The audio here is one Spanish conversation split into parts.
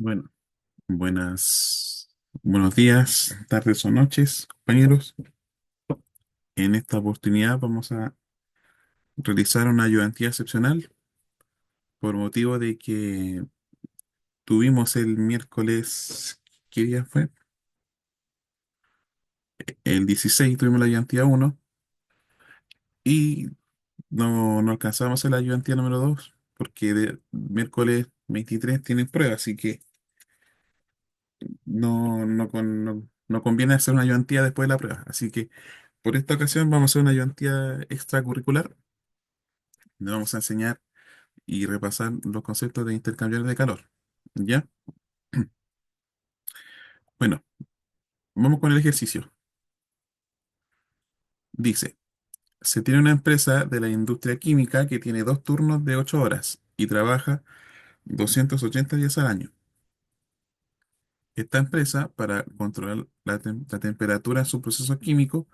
Bueno, buenos días, tardes o noches, compañeros. En esta oportunidad vamos a realizar una ayudantía excepcional por motivo de que tuvimos el miércoles, ¿qué día fue? El 16 tuvimos la ayudantía uno y no alcanzamos a hacer la ayudantía número 2 porque de miércoles 23 tienen prueba, así que no conviene hacer una ayudantía después de la prueba. Así que por esta ocasión vamos a hacer una ayudantía extracurricular. Le vamos a enseñar y repasar los conceptos de intercambiar de calor. ¿Ya? Bueno, vamos con el ejercicio. Dice, se tiene una empresa de la industria química que tiene dos turnos de 8 horas y trabaja 280 días al año. Esta empresa, para controlar la temperatura en su proceso químico,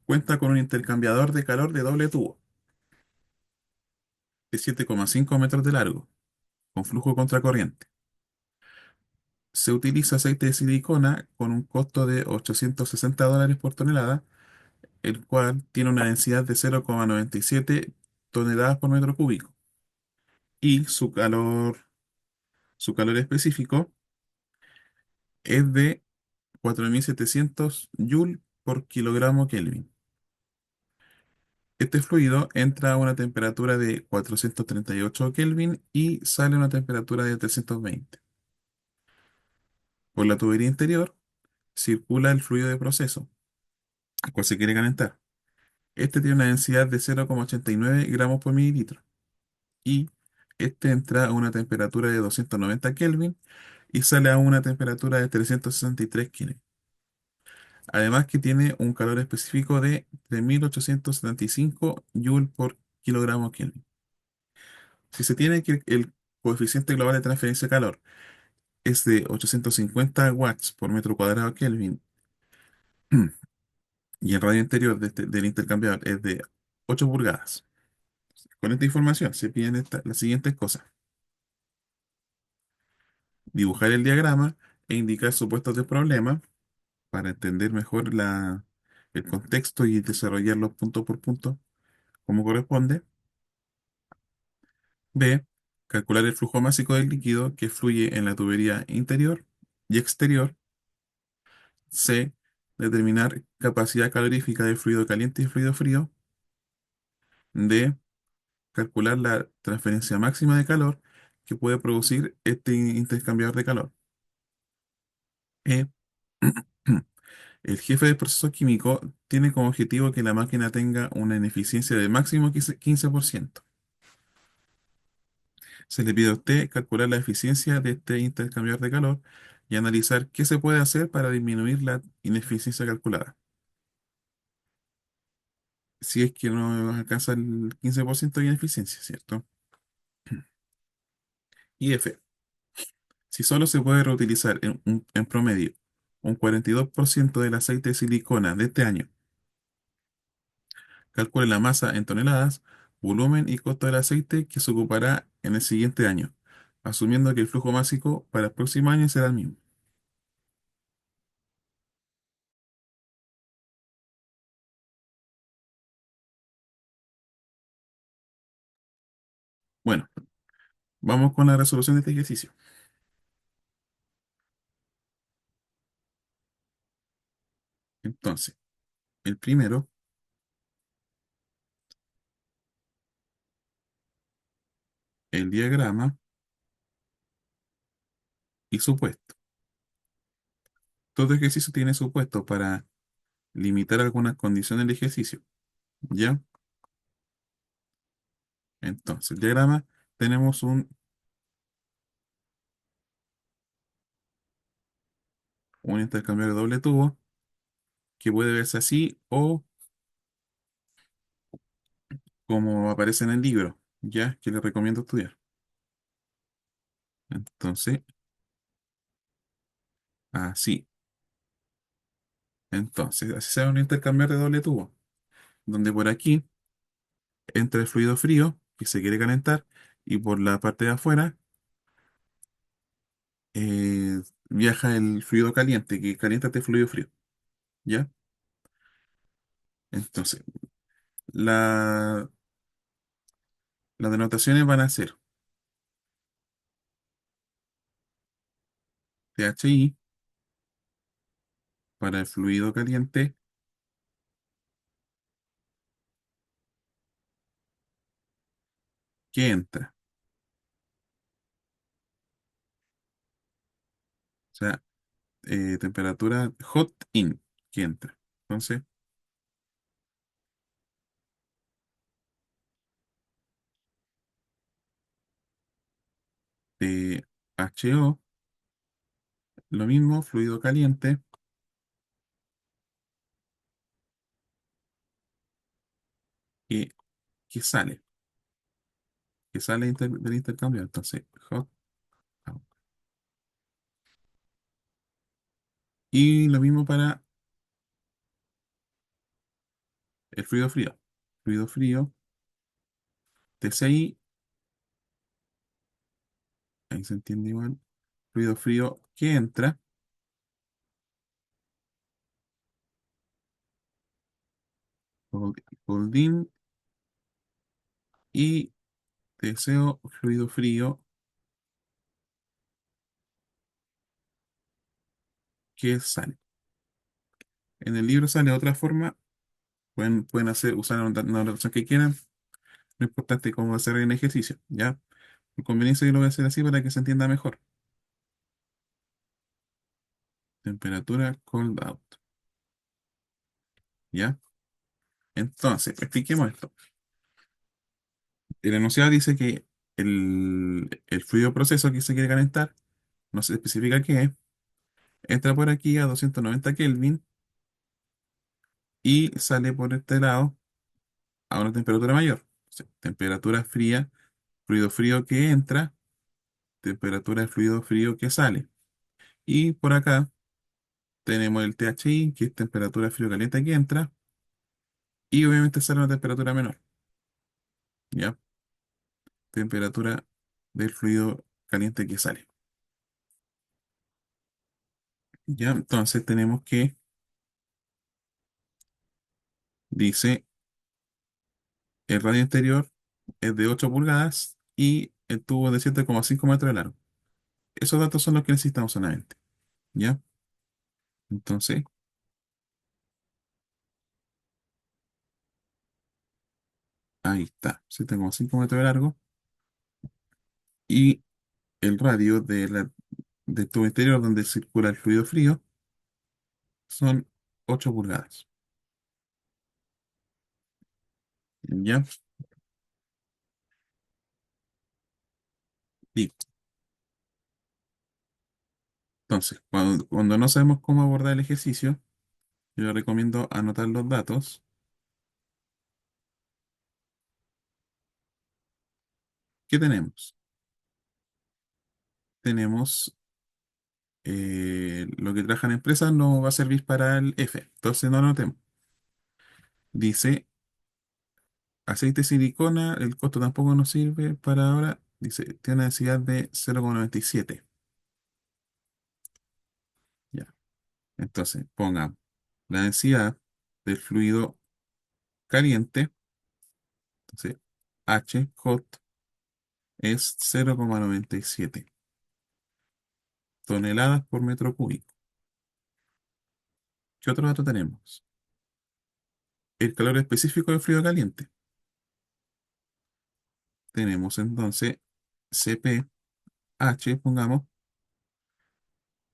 cuenta con un intercambiador de calor de doble tubo, de 7,5 metros de largo, con flujo contracorriente. Se utiliza aceite de silicona con un costo de $860 por tonelada, el cual tiene una densidad de 0,97 toneladas por metro cúbico y su calor específico es de 4.700 joule por kilogramo Kelvin. Este fluido entra a una temperatura de 438 Kelvin y sale a una temperatura de 320. Por la tubería interior circula el fluido de proceso, el cual se quiere calentar. Este tiene una densidad de 0,89 gramos por mililitro y este entra a una temperatura de 290 Kelvin y sale a una temperatura de 363 Kelvin. Además que tiene un calor específico de 3.875 Joule por kilogramo Kelvin. Si se tiene que el coeficiente global de transferencia de calor es de 850 watts por metro cuadrado Kelvin y el radio interior del intercambiador es de 8 pulgadas. Con esta información se piden las siguientes cosas: dibujar el diagrama e indicar supuestos de problema para entender mejor el contexto y desarrollarlo punto por punto como corresponde. B. Calcular el flujo másico del líquido que fluye en la tubería interior y exterior. C. Determinar capacidad calorífica del fluido caliente y fluido frío. D. Calcular la transferencia máxima de calor que puede producir este intercambiador de calor. E. El jefe del proceso químico tiene como objetivo que la máquina tenga una ineficiencia de máximo 15%. Se le pide a usted calcular la eficiencia de este intercambiador de calor y analizar qué se puede hacer para disminuir la ineficiencia calculada. Si es que no alcanza el 15% de ineficiencia, ¿cierto? Y F. Si solo se puede reutilizar en promedio un 42% del aceite de silicona de este año, calcule la masa en toneladas, volumen y costo del aceite que se ocupará en el siguiente año, asumiendo que el flujo másico para el próximo año será el mismo. Bueno, vamos con la resolución de este ejercicio. Entonces, el primero, el diagrama y supuesto. Todo ejercicio tiene supuesto para limitar algunas condiciones del ejercicio. ¿Ya? Entonces, el diagrama tenemos un intercambiador de doble tubo que puede verse así o como aparece en el libro, ¿ya? Que le recomiendo estudiar. Entonces, así. Entonces, así se va un intercambiador de doble tubo, donde por aquí entra el fluido frío que se quiere calentar y por la parte de afuera viaja el fluido caliente, que calienta este fluido frío, ¿ya? Entonces, la, las denotaciones van a ser THI para el fluido caliente que entra, o sea, temperatura hot in que entra. Entonces, THO, lo mismo, fluido caliente que, que sale, del intercambio. Entonces, hot out. Y lo mismo para el fluido frío. Fluido frío, TCI, ahí se entiende igual. Fluido frío que entra, cold in, y TCO, fluido frío que sale. En el libro sale de otra forma, pueden usar una notación que quieran, lo importante es cómo hacer en ejercicio, ¿ya? Por conveniencia yo lo voy a hacer así para que se entienda mejor. Temperatura cold out, ¿ya? Entonces, expliquemos esto. El enunciado dice que el fluido proceso que se quiere calentar, no se especifica qué es, entra por aquí a 290 Kelvin y sale por este lado a una temperatura mayor. O sea, temperatura fría, fluido frío que entra, temperatura de fluido frío que sale. Y por acá tenemos el THI, que es temperatura frío caliente que entra, y obviamente sale a una temperatura menor, ¿ya? Temperatura del fluido caliente que sale. ¿Ya? Entonces tenemos que, dice, el radio interior es de 8 pulgadas y el tubo de 7,5 metros de largo. Esos datos son los que necesitamos solamente, ¿ya? Entonces, ahí está, 7,5 metros de largo y el radio del tubo interior donde circula el fluido frío son 8 pulgadas, ¿ya? Y entonces, cuando no sabemos cómo abordar el ejercicio, yo le recomiendo anotar los datos que tenemos. Tenemos lo que trabaja en empresa no va a servir para el F, entonces no anotemos. Dice aceite de silicona, el costo tampoco nos sirve para ahora. Dice, tiene una densidad de 0,97. Ya. Entonces, pongamos la densidad del fluido caliente. Entonces, H, hot, es 0,97 toneladas por metro cúbico. ¿Qué otro dato tenemos? El calor específico del fluido caliente. Tenemos entonces CP, H, pongamos,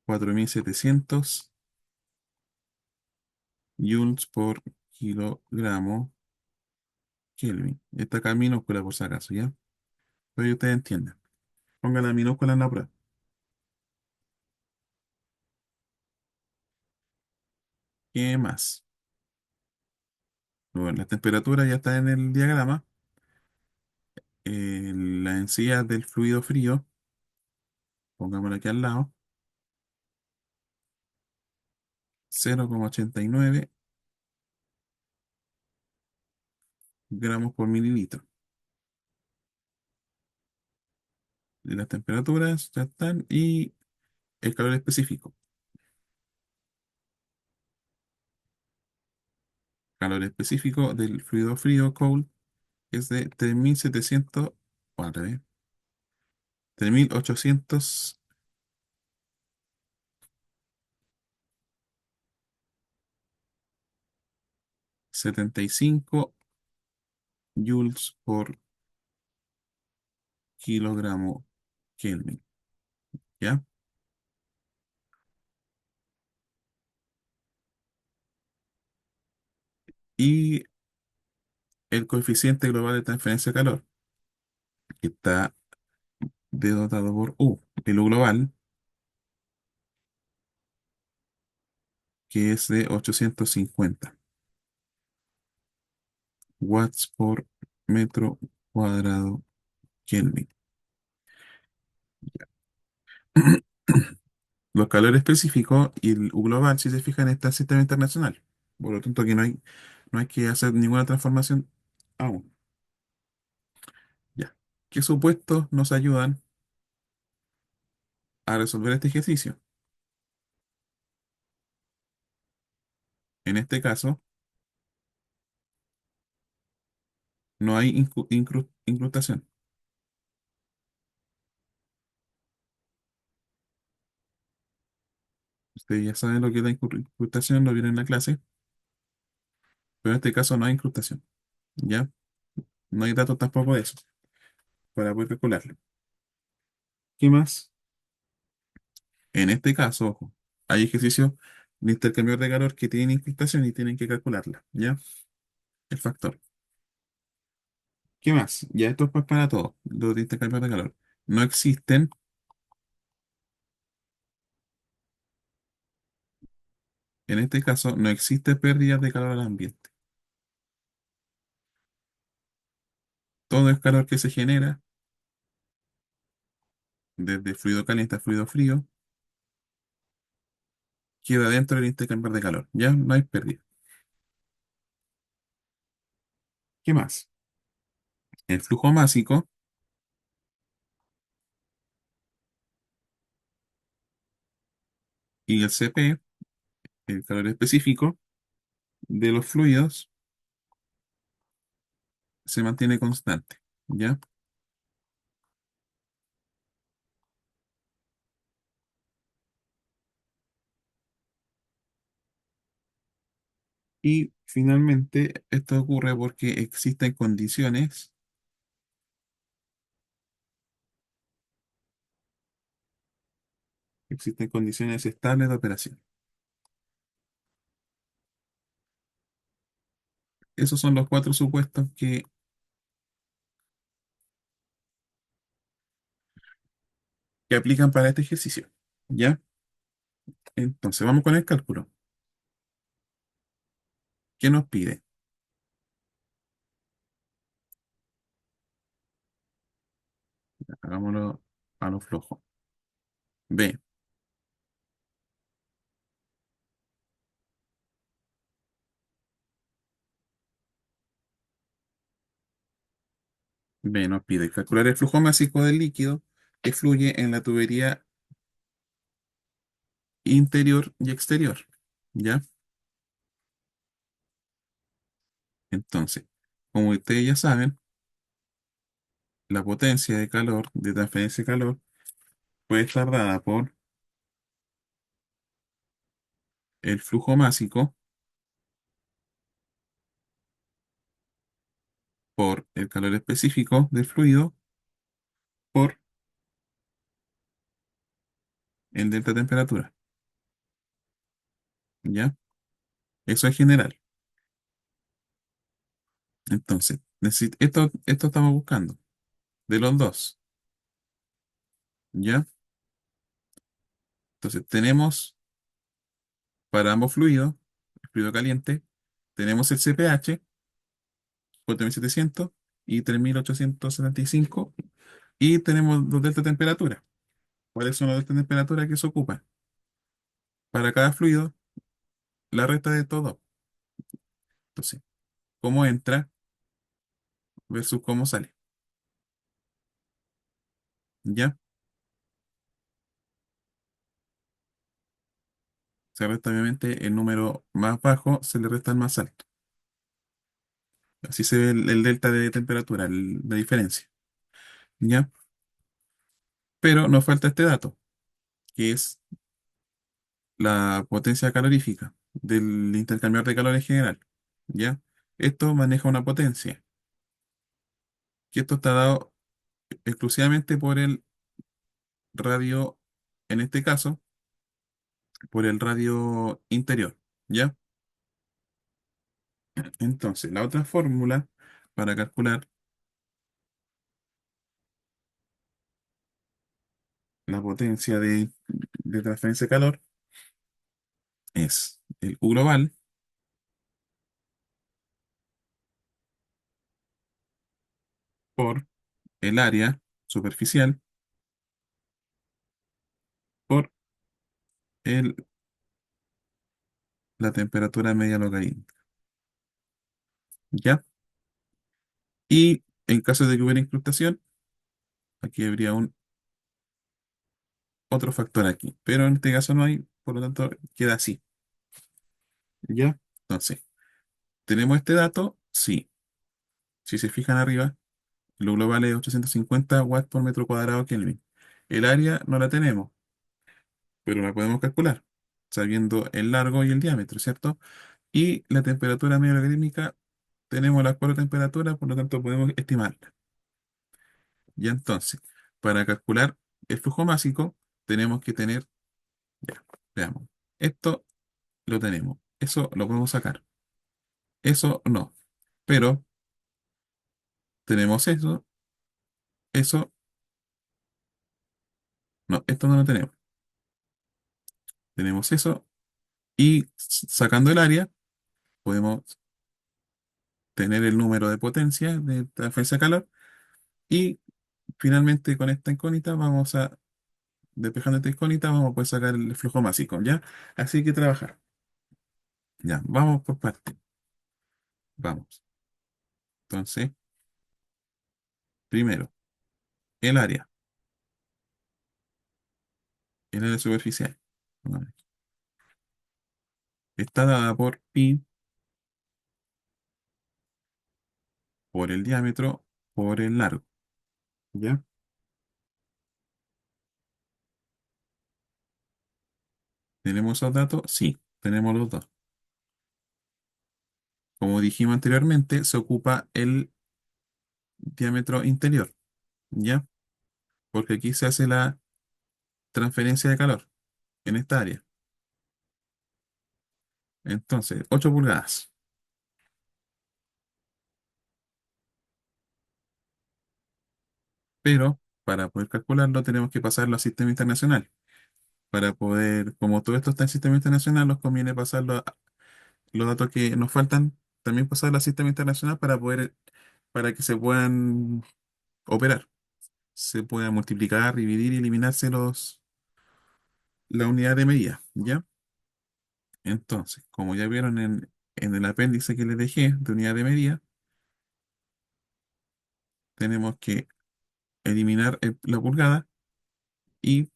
4700 joules por kilogramo Kelvin. Esta acá es minúscula por si acaso, ¿ya? Pero que ustedes entiendan. Pongan la minúscula en la prueba. ¿Qué más? Bueno, la temperatura ya está en el diagrama. La densidad del fluido frío, pongámosla aquí al lado, 0,89 gramos por mililitro. Y las temperaturas ya están. Y el calor específico. Calor específico del fluido frío, cold, es de 3700, o al revés, 3875 joules por kilogramo Kelvin. ¿Ya? Y el coeficiente global de transferencia de calor, que está denotado por U. El U global, que es de 850 watts por metro cuadrado Kelvin. Los calores específicos y el U global, si se fijan, está en el sistema internacional. Por lo tanto, aquí no hay que hacer ninguna transformación aún. Ya. ¿Qué supuestos nos ayudan a resolver este ejercicio? En este caso, no hay incrustación. Ustedes ya saben lo que es la incrustación, lo vieron en la clase, pero en este caso no hay incrustación. ¿Ya? No hay datos tampoco de eso para poder calcularlo. ¿Qué más? En este caso, ojo, hay ejercicios de intercambio de calor que tienen incrustación y tienen que calcularla. ¿Ya? El factor. ¿Qué más? Ya esto es para todo, los de intercambio de calor. No existen, en este caso, no existe pérdida de calor al ambiente. Todo el calor que se genera, desde fluido caliente a fluido frío, queda dentro del intercambio de calor. Ya no hay pérdida. ¿Qué más? El flujo másico y el CP, el calor específico de los fluidos, se mantiene constante. ¿Ya? Y finalmente, esto ocurre porque existen condiciones estables de operación. Esos son los cuatro supuestos que aplican para este ejercicio. ¿Ya? Entonces, vamos con el cálculo. ¿Qué nos pide? Hagámoslo a lo flojo. B. B nos pide calcular el flujo másico del líquido que fluye en la tubería interior y exterior. ¿Ya? Entonces, como ustedes ya saben, la potencia de calor, de transferencia de calor, puede estar dada por el flujo másico, por el calor específico del fluido, por el delta temperatura. ¿Ya? Eso es general. Entonces, esto estamos buscando de los dos. ¿Ya? Entonces, tenemos para ambos fluidos, el fluido caliente, tenemos el CPH, 4700 y 3875, y tenemos los delta temperatura. ¿Cuáles son los delta temperatura que se ocupan? Para cada fluido, la resta de todo. Entonces, cómo entra versus cómo sale. ¿Ya? Se resta obviamente el número más bajo, se le resta el más alto. Así se ve el delta de temperatura, la diferencia. ¿Ya? Pero nos falta este dato, que es la potencia calorífica del intercambiador de calor en general. ¿Ya? Esto maneja una potencia, que esto está dado exclusivamente por el radio, en este caso, por el radio interior. ¿Ya? Entonces, la otra fórmula para calcular la potencia de transferencia de calor es el U global por el área superficial por el, la temperatura media logarítmica. ¿Ya? Y en caso de que hubiera incrustación, aquí habría un otro factor aquí. Pero en este caso no hay, por lo tanto queda así. ¿Ya? Entonces, ¿tenemos este dato? Sí. Si se fijan arriba, lo global es 850 watts por metro cuadrado Kelvin. El área no la tenemos, pero la podemos calcular, sabiendo el largo y el diámetro, ¿cierto? Y la temperatura media logarítmica, tenemos las cuatro temperaturas, por lo tanto podemos estimarla. Ya entonces, para calcular el flujo másico, tenemos que tener, ya, veamos, esto lo tenemos, eso lo podemos sacar, eso no, pero tenemos eso, eso, no, esto no lo tenemos, tenemos eso, y sacando el área, podemos tener el número de potencia de transferencia de calor, y finalmente con esta incógnita vamos a, despejando esta incógnita, vamos a poder sacar el flujo másico, ¿ya? Así que trabajar. Ya, vamos por partes. Vamos. Entonces, primero, el área, el área superficial. Bueno, está dada por pi por el diámetro por el largo. ¿Ya? ¿Tenemos esos datos? Sí, tenemos los dos. Como dijimos anteriormente, se ocupa el diámetro interior. ¿Ya? Porque aquí se hace la transferencia de calor en esta área. Entonces, 8 pulgadas. Pero para poder calcularlo tenemos que pasarlo al sistema internacional. Para poder, como todo esto está en sistema internacional, nos conviene pasarlo los datos que nos faltan, también pasarlo al sistema internacional para poder, para que se puedan operar. Se puedan multiplicar, dividir y eliminarse la unidad de medida, ¿ya? Entonces, como ya vieron en el apéndice que les dejé de unidad de medida, tenemos que eliminar la pulgada y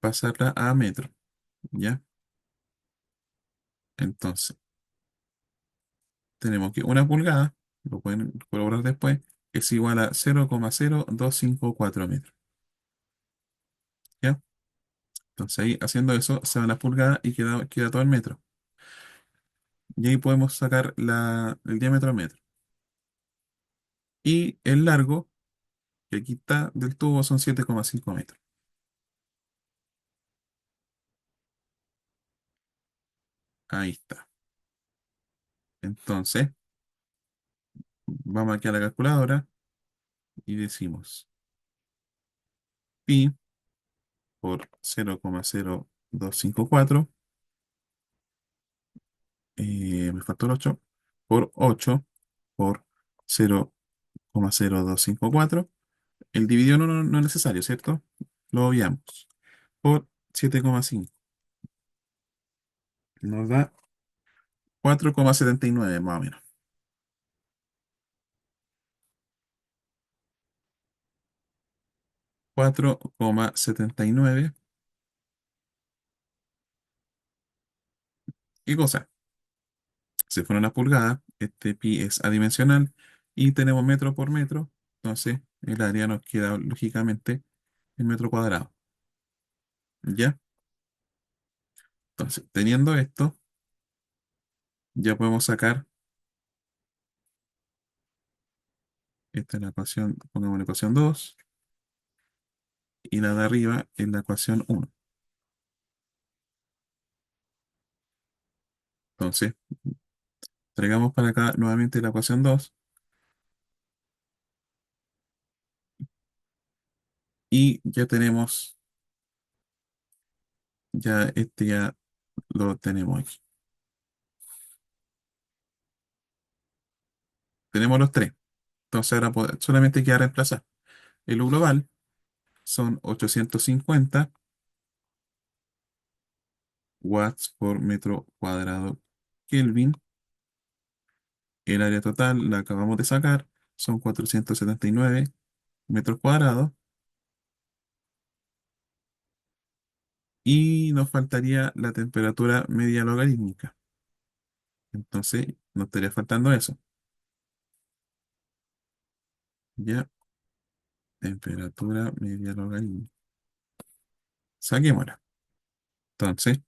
pasarla a metro, ¿ya? Entonces, tenemos que una pulgada, lo pueden colaborar después, es igual a 0,0254 metros, ¿ya? Entonces ahí haciendo eso se van las pulgadas y queda todo el metro. Y ahí podemos sacar el diámetro en metro. Y el largo, que aquí está del tubo, son 7,5 metros. Ahí está. Entonces, vamos aquí a la calculadora y decimos pi por 0,0254, me faltó el 8, por 8 por 0,0254. El dividido no es necesario, ¿cierto? Lo obviamos. Por 7,5. Nos da 4,79 más o menos. 4,79 ¿Qué cosa? Se fueron las pulgadas, este pi es adimensional y tenemos metro por metro, entonces el área nos queda lógicamente en metro cuadrado. ¿Ya? Entonces, teniendo esto, ya podemos sacar, esta es la ecuación, pongamos la ecuación 2 y la de arriba es la ecuación 1. Entonces, traigamos para acá nuevamente la ecuación 2 y ya tenemos, ya este ya lo tenemos aquí. Tenemos los tres. Entonces ahora solamente queda reemplazar. El U global son 850 watts por metro cuadrado Kelvin. El área total la acabamos de sacar, son 479 metros cuadrados. Y nos faltaría la temperatura media logarítmica. Entonces, nos estaría faltando eso. Ya, temperatura media logarítmica. Saquémosla. Entonces,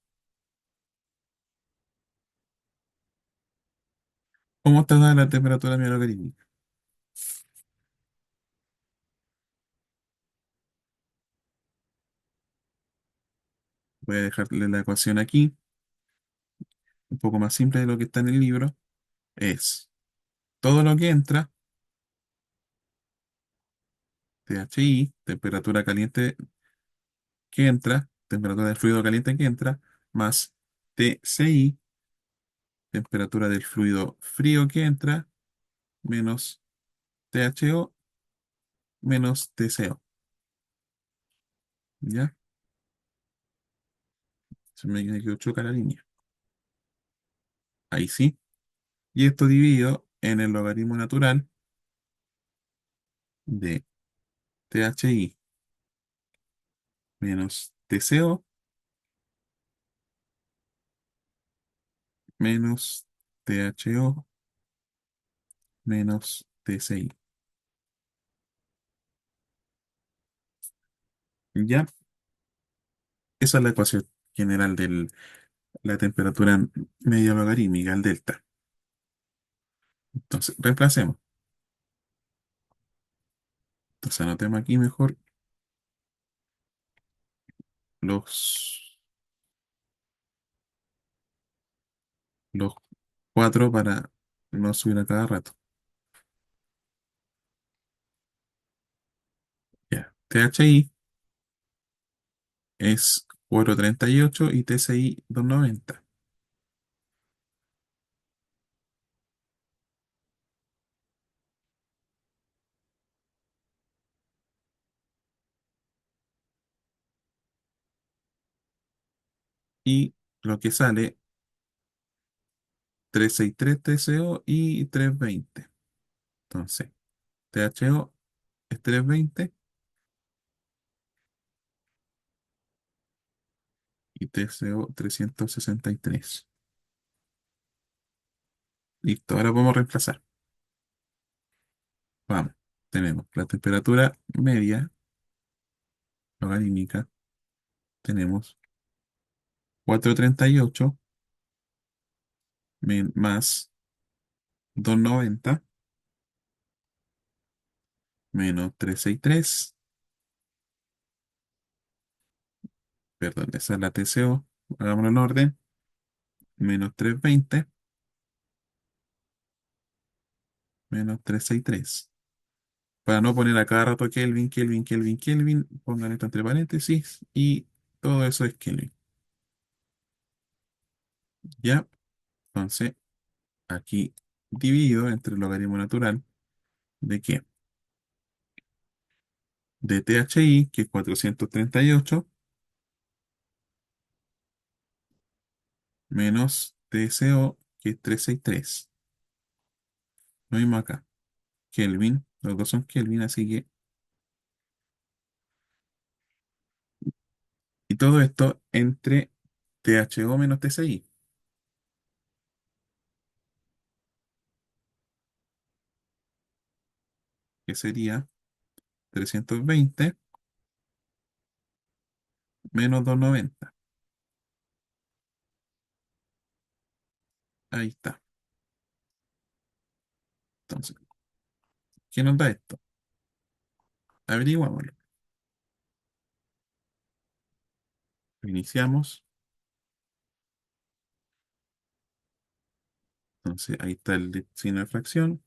¿cómo está dada la temperatura media logarítmica? Voy a dejarle la ecuación aquí, un poco más simple de lo que está en el libro. Es todo lo que entra, THI, temperatura caliente que entra, temperatura del fluido caliente que entra, más TCI, temperatura del fluido frío que entra, menos THO, menos TCO. ¿Ya? Se me quedó choca la línea. Ahí sí. Y esto dividido en el logaritmo natural de THI menos TCO menos THO menos TCI. ¿Ya? Esa es la ecuación general de la temperatura media logarítmica, el delta. Entonces, reemplacemos. Entonces, anotemos aquí mejor los, los cuatro para no subir a cada rato. Ya. THI es 438 y TCI 290. Y lo que sale 363 TCO y 320. Entonces, THO es 320 y TCO 363. Listo, ahora podemos reemplazar. Vamos, tenemos la temperatura media logarítmica, tenemos 438 más 290 menos 363, perdón, esa es la TCO, hagámoslo en orden, menos 320 menos 363. Para no poner a cada rato Kelvin, Kelvin, Kelvin, Kelvin, pongan esto entre paréntesis y todo eso es Kelvin. ¿Ya? Entonces, aquí dividido entre el logaritmo natural de qué? De THI, que es 438, menos TCO, que es 363. Lo mismo acá. Kelvin, los dos son Kelvin, así que. Y todo esto entre THO menos TCI. que sería 320 menos 290. Ahí está. Entonces, ¿qué nos da esto? Averiguámoslo. Iniciamos. Entonces, ahí está el signo de fracción.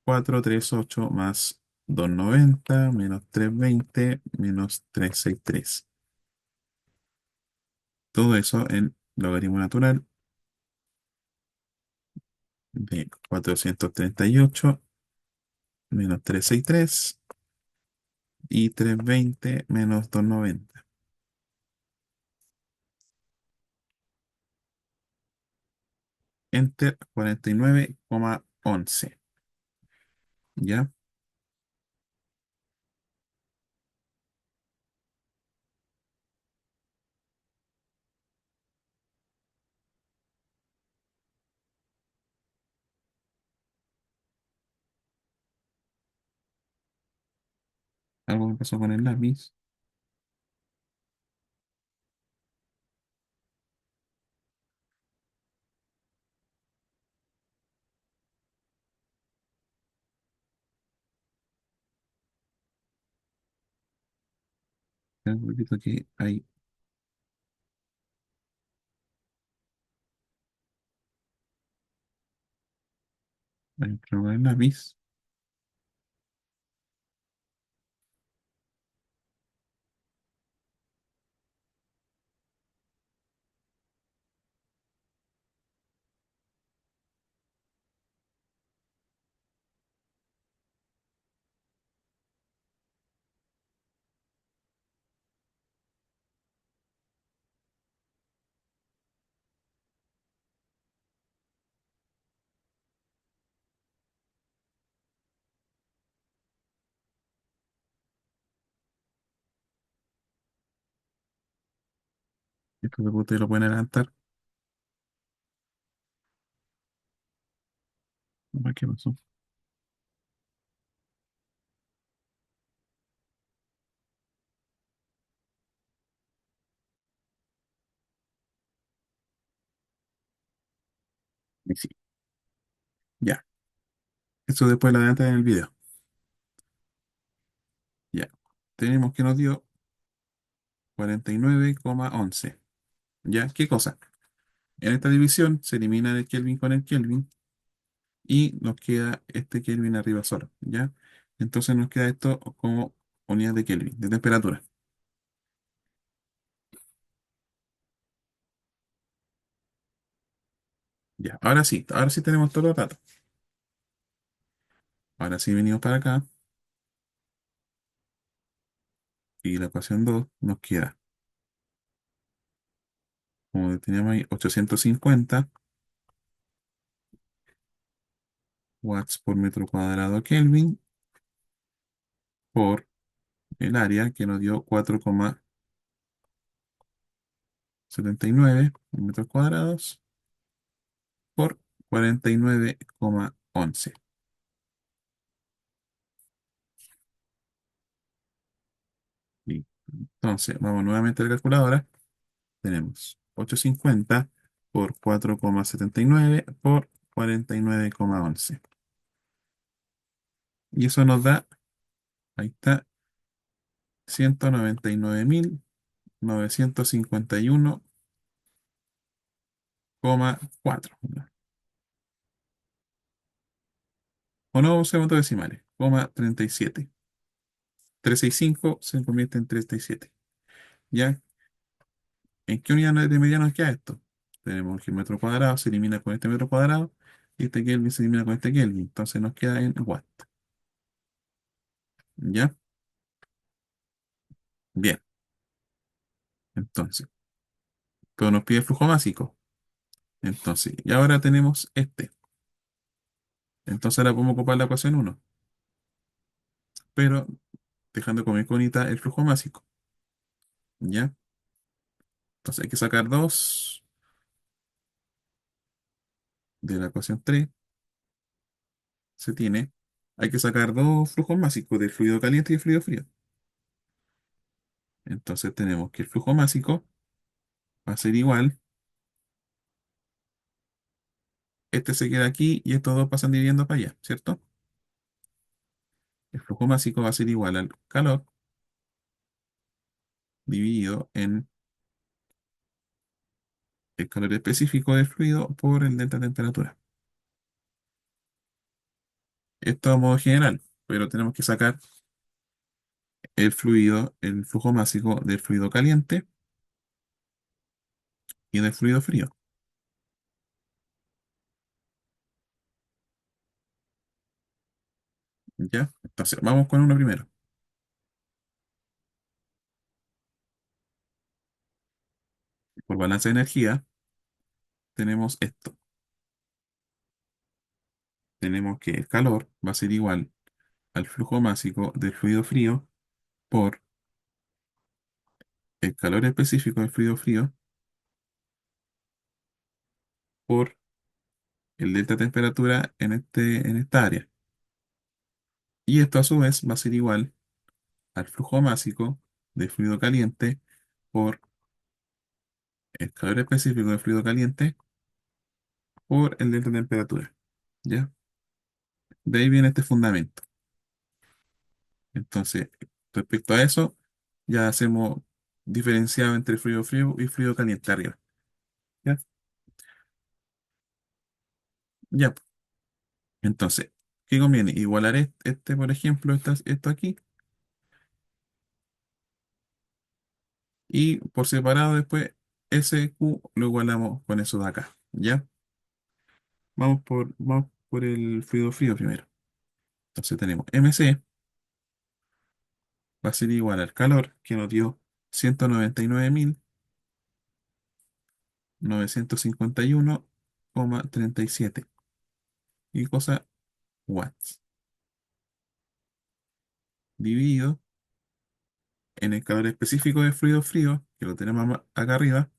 438 más 290 menos 320 menos 363. Todo eso en logaritmo natural de 438 menos 363 y 320 menos 290 Enter 49,11. ¿Ya? Algo que pasó con el lápiz. Un poquito que hay un problema con el lápiz. Esto de ustedes lo pueden adelantar. A ver qué pasó. Y sí, ya. Eso después lo adelantan en el video. Ya. Tenemos que nos dio 49,11. ¿Ya? ¿Qué cosa? En esta división se elimina el Kelvin con el Kelvin y nos queda este Kelvin arriba solo. ¿Ya? Entonces nos queda esto como unidad de Kelvin, de temperatura. Ya. Ahora sí tenemos todos los datos. Ahora sí venimos para acá y la ecuación 2 nos queda, como teníamos ahí, 850 watts por metro cuadrado Kelvin por el área que nos dio 4,79 metros cuadrados por 49,11. Y entonces, vamos nuevamente a la calculadora. Tenemos 850 por 4,79 por 49,11. Y eso nos da, ahí está, 199.951,4. O no, segundos decimales, 37. 365 se convierte en 37. ¿Ya? ¿En qué unidad de medida nos queda esto? Tenemos que el metro cuadrado se elimina con este metro cuadrado y este Kelvin se elimina con este Kelvin. Entonces nos queda en watt. ¿Ya? Bien. Entonces, todo nos pide flujo básico. Entonces, y ahora tenemos este. Entonces ahora podemos ocupar la ecuación uno, pero dejando como incógnita el flujo básico. ¿Ya? Entonces hay que sacar 2 de la ecuación 3. Se tiene hay que sacar dos flujos máxicos del fluido caliente y el fluido frío. Entonces tenemos que el flujo másico va a ser igual, este se queda aquí y estos dos pasan dividiendo para allá, ¿cierto? El flujo másico va a ser igual al calor dividido en el calor específico del fluido por el delta de temperatura. Esto a modo general, pero tenemos que sacar el fluido, el flujo másico del fluido caliente y del fluido frío. ¿Ya? Entonces, vamos con uno primero. Por balance de energía, tenemos esto. Tenemos que el calor va a ser igual al flujo másico del fluido frío por el calor específico del fluido frío por el delta de temperatura en esta área. Y esto a su vez va a ser igual al flujo másico del fluido caliente por el calor específico del fluido caliente por el delta de temperatura. ¿Ya? De ahí viene este fundamento. Entonces, respecto a eso, ya hacemos diferenciado entre fluido frío y fluido caliente arriba. ¿Ya? Ya. Entonces, ¿qué conviene? Igualar este, por ejemplo, esto aquí, y por separado después ese Q lo igualamos con eso de acá. ¿Ya? Vamos por el fluido frío primero. Entonces tenemos MC va a ser igual al calor que nos dio 199.951,37 y cosa watts dividido en el calor específico del fluido frío, que lo tenemos acá arriba,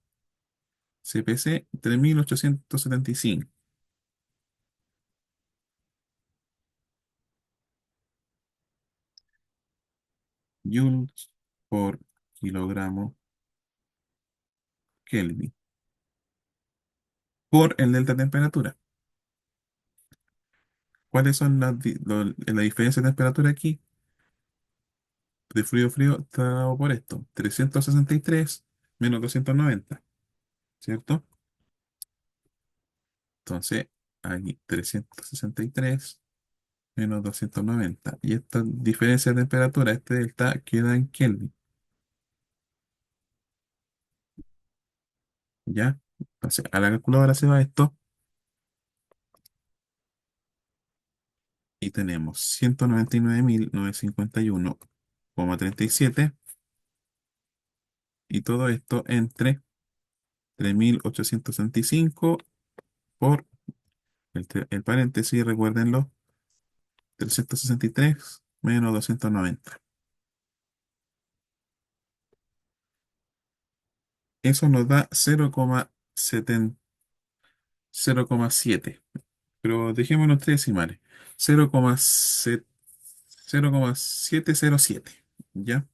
CPC 3875 joules por kilogramo Kelvin por el delta de temperatura. ¿Cuáles son la diferencia de temperatura aquí? De fluido frío está dado por esto, 363 menos 290, ¿cierto? Entonces, aquí 363 menos 290. Y esta diferencia de temperatura, este delta, queda en Kelvin, ¿ya? Entonces, a la calculadora se va esto y tenemos 199.951,37 y todo esto entre 3.865 por el paréntesis, recuérdenlo, 363 menos 290. Eso nos da 0,7, pero dejémoslo en tres decimales. 0,707, ¿ya?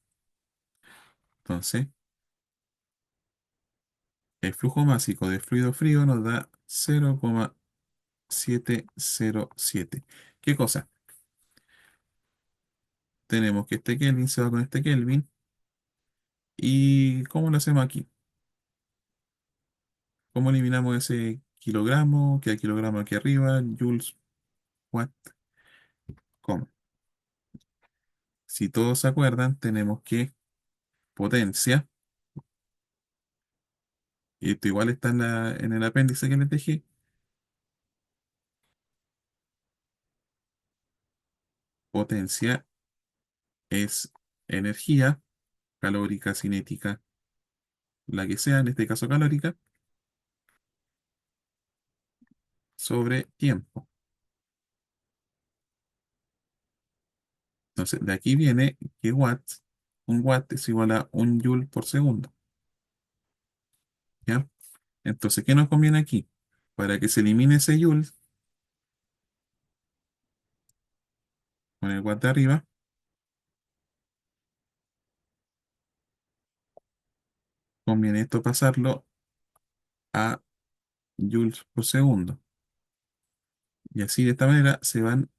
Entonces, el flujo másico de fluido frío nos da 0,707. ¿Qué cosa? Tenemos que este Kelvin se va con este Kelvin. ¿Y cómo lo hacemos aquí? ¿Cómo eliminamos ese kilogramo? Queda kilogramo aquí arriba, joules, watt, ¿cómo? Si todos se acuerdan, tenemos que potencia, y esto igual está en el apéndice que les dejé, potencia es energía calórica, cinética, la que sea, en este caso calórica, sobre tiempo. Entonces, de aquí viene que watts, un watt es igual a un joule por segundo, ¿ya? Entonces, ¿qué nos conviene aquí? Para que se elimine ese joule, con el watt de arriba, conviene esto pasarlo a joules por segundo. Y así de esta manera se van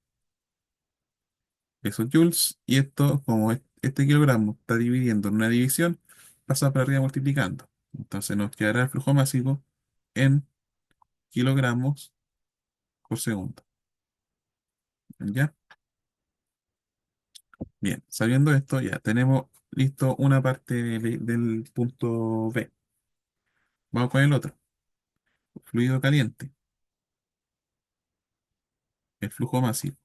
esos joules y esto, como este kilogramo está dividiendo en una división, pasa para arriba multiplicando. Entonces nos quedará el flujo másico en kilogramos por segundo. ¿Ya? Bien, sabiendo esto, ya tenemos listo una parte del punto B. Vamos con el otro. Fluido caliente, el flujo máximo.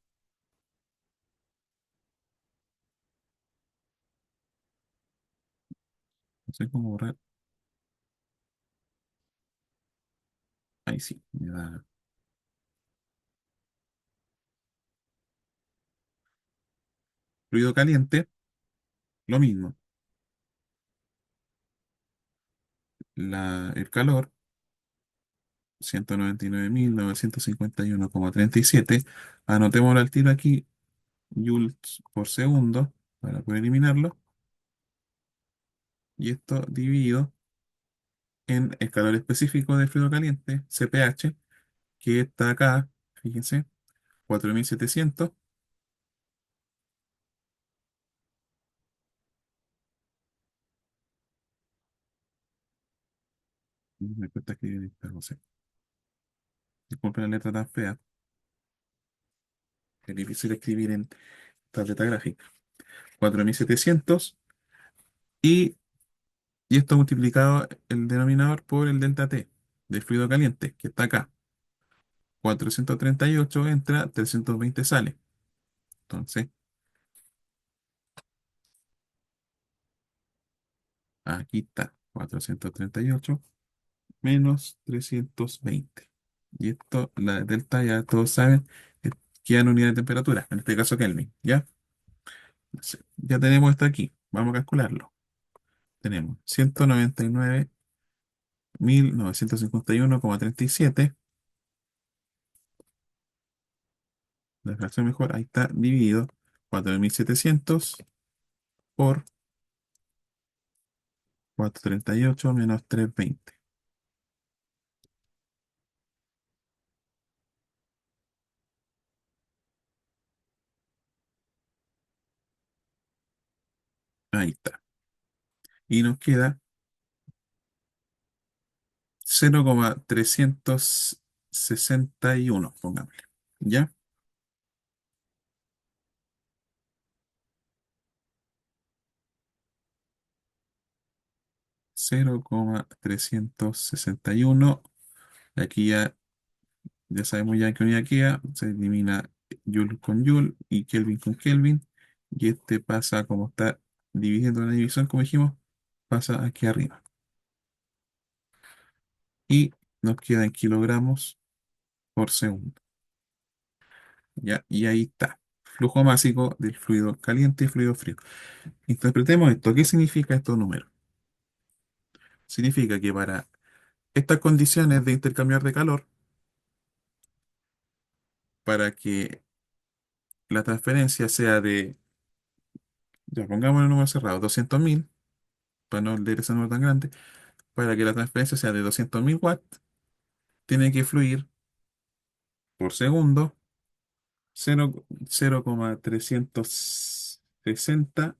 No sé cómo borrar. Ahí sí, me da. Fluido caliente, lo mismo. El calor, 199.951,37. Anotémoslo al tiro aquí, joules por segundo, para poder eliminarlo. Y esto dividido en el calor específico del fluido caliente, CPH, que está acá, fíjense, 4.700. Me cuesta escribir esta cosa. Disculpen la letra tan fea. Es difícil escribir en tableta gráfica. 4.700 y, y esto multiplicado el denominador por el delta T del fluido caliente, que está acá. 438 entra, 320 sale. Entonces, aquí está. 438 menos 320. Y esto, la delta, ya todos saben, queda en unidad de temperatura, en este caso Kelvin. ¿Ya? Ya tenemos esto aquí. Vamos a calcularlo. Tenemos 199.951,37. La fracción mejor, ahí está dividido. 4.700 por 438 menos 320. Ahí está. Y nos queda 0,361, pongámosle. ¿Ya? 0,361. Aquí ya sabemos ya que unidad queda. Se elimina Joule con Joule y Kelvin con Kelvin. Y este pasa como está dividiendo la división, como dijimos, pasa aquí arriba. Y nos quedan kilogramos por segundo. ¿Ya? Y ahí está. Flujo másico del fluido caliente y fluido frío. Interpretemos esto. ¿Qué significa estos números? Significa que para estas condiciones de intercambiar de calor, para que la transferencia sea de, ya pongamos el número cerrado, 200.000, para no leer ese número tan grande, para que la transferencia sea de 200.000 watts, tiene que fluir por segundo 0,360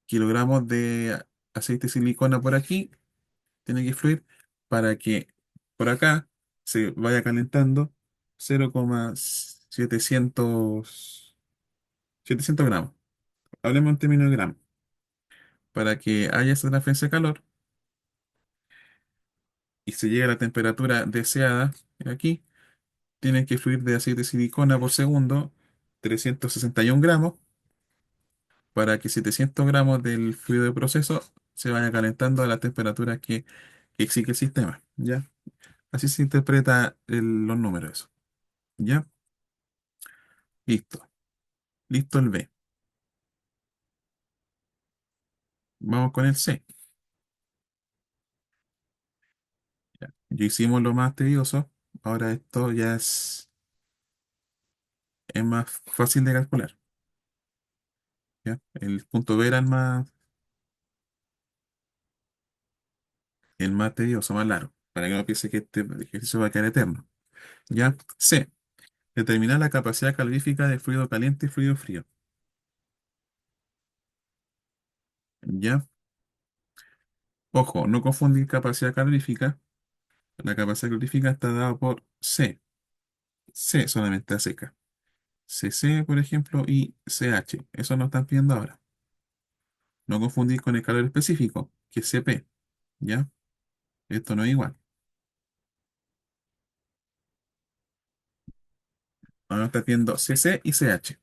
kilogramos de aceite de silicona por aquí, tiene que fluir para que por acá se vaya calentando 0,700 gramos. Hablemos en términos de gramos. Para que haya esa transferencia de calor y se llegue a la temperatura deseada aquí, tiene que fluir de aceite de silicona por segundo 361 gramos para que 700 gramos del fluido de proceso se vaya calentando a la temperatura que exige el sistema. ¿Ya? Así se interpreta los números. Eso. ¿Ya? Listo. Listo el B. Vamos con el C. Ya. Ya hicimos lo más tedioso. Ahora esto ya es es más fácil de calcular, ¿ya? El punto B era el más tedioso, más largo, para que no piense que este ejercicio va a quedar eterno. ¿Ya? C. Determinar la capacidad calorífica de fluido caliente y fluido frío. ¿Ya? Ojo, no confundir capacidad calorífica. La capacidad calorífica está dada por C. C solamente a seca. CC, por ejemplo, y CH. Eso nos están pidiendo ahora. No confundir con el calor específico, que es CP. ¿Ya? Esto no es igual. Ahora nos está pidiendo CC y CH.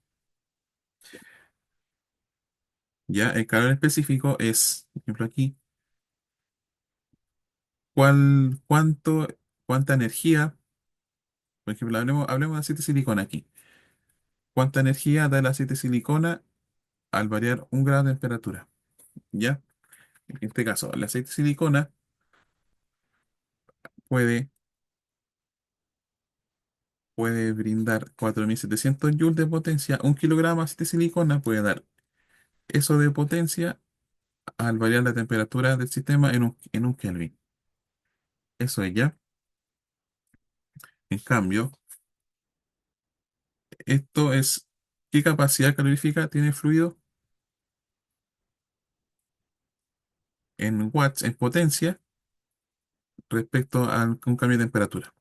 ¿Ya? El calor específico es, por ejemplo, aquí, cuánto, cuánta energía, por ejemplo, hablemos de aceite de silicona aquí. ¿Cuánta energía da el aceite de silicona al variar 1 grado de temperatura? ¿Ya? En este caso, el aceite de silicona puede, puede brindar 4700 joules de potencia. 1 kilogramo de aceite de silicona puede dar eso de potencia al variar la temperatura del sistema en un Kelvin. Eso es ya. En cambio, esto es qué capacidad calorífica tiene el fluido en watts, en potencia, respecto a un cambio de temperatura.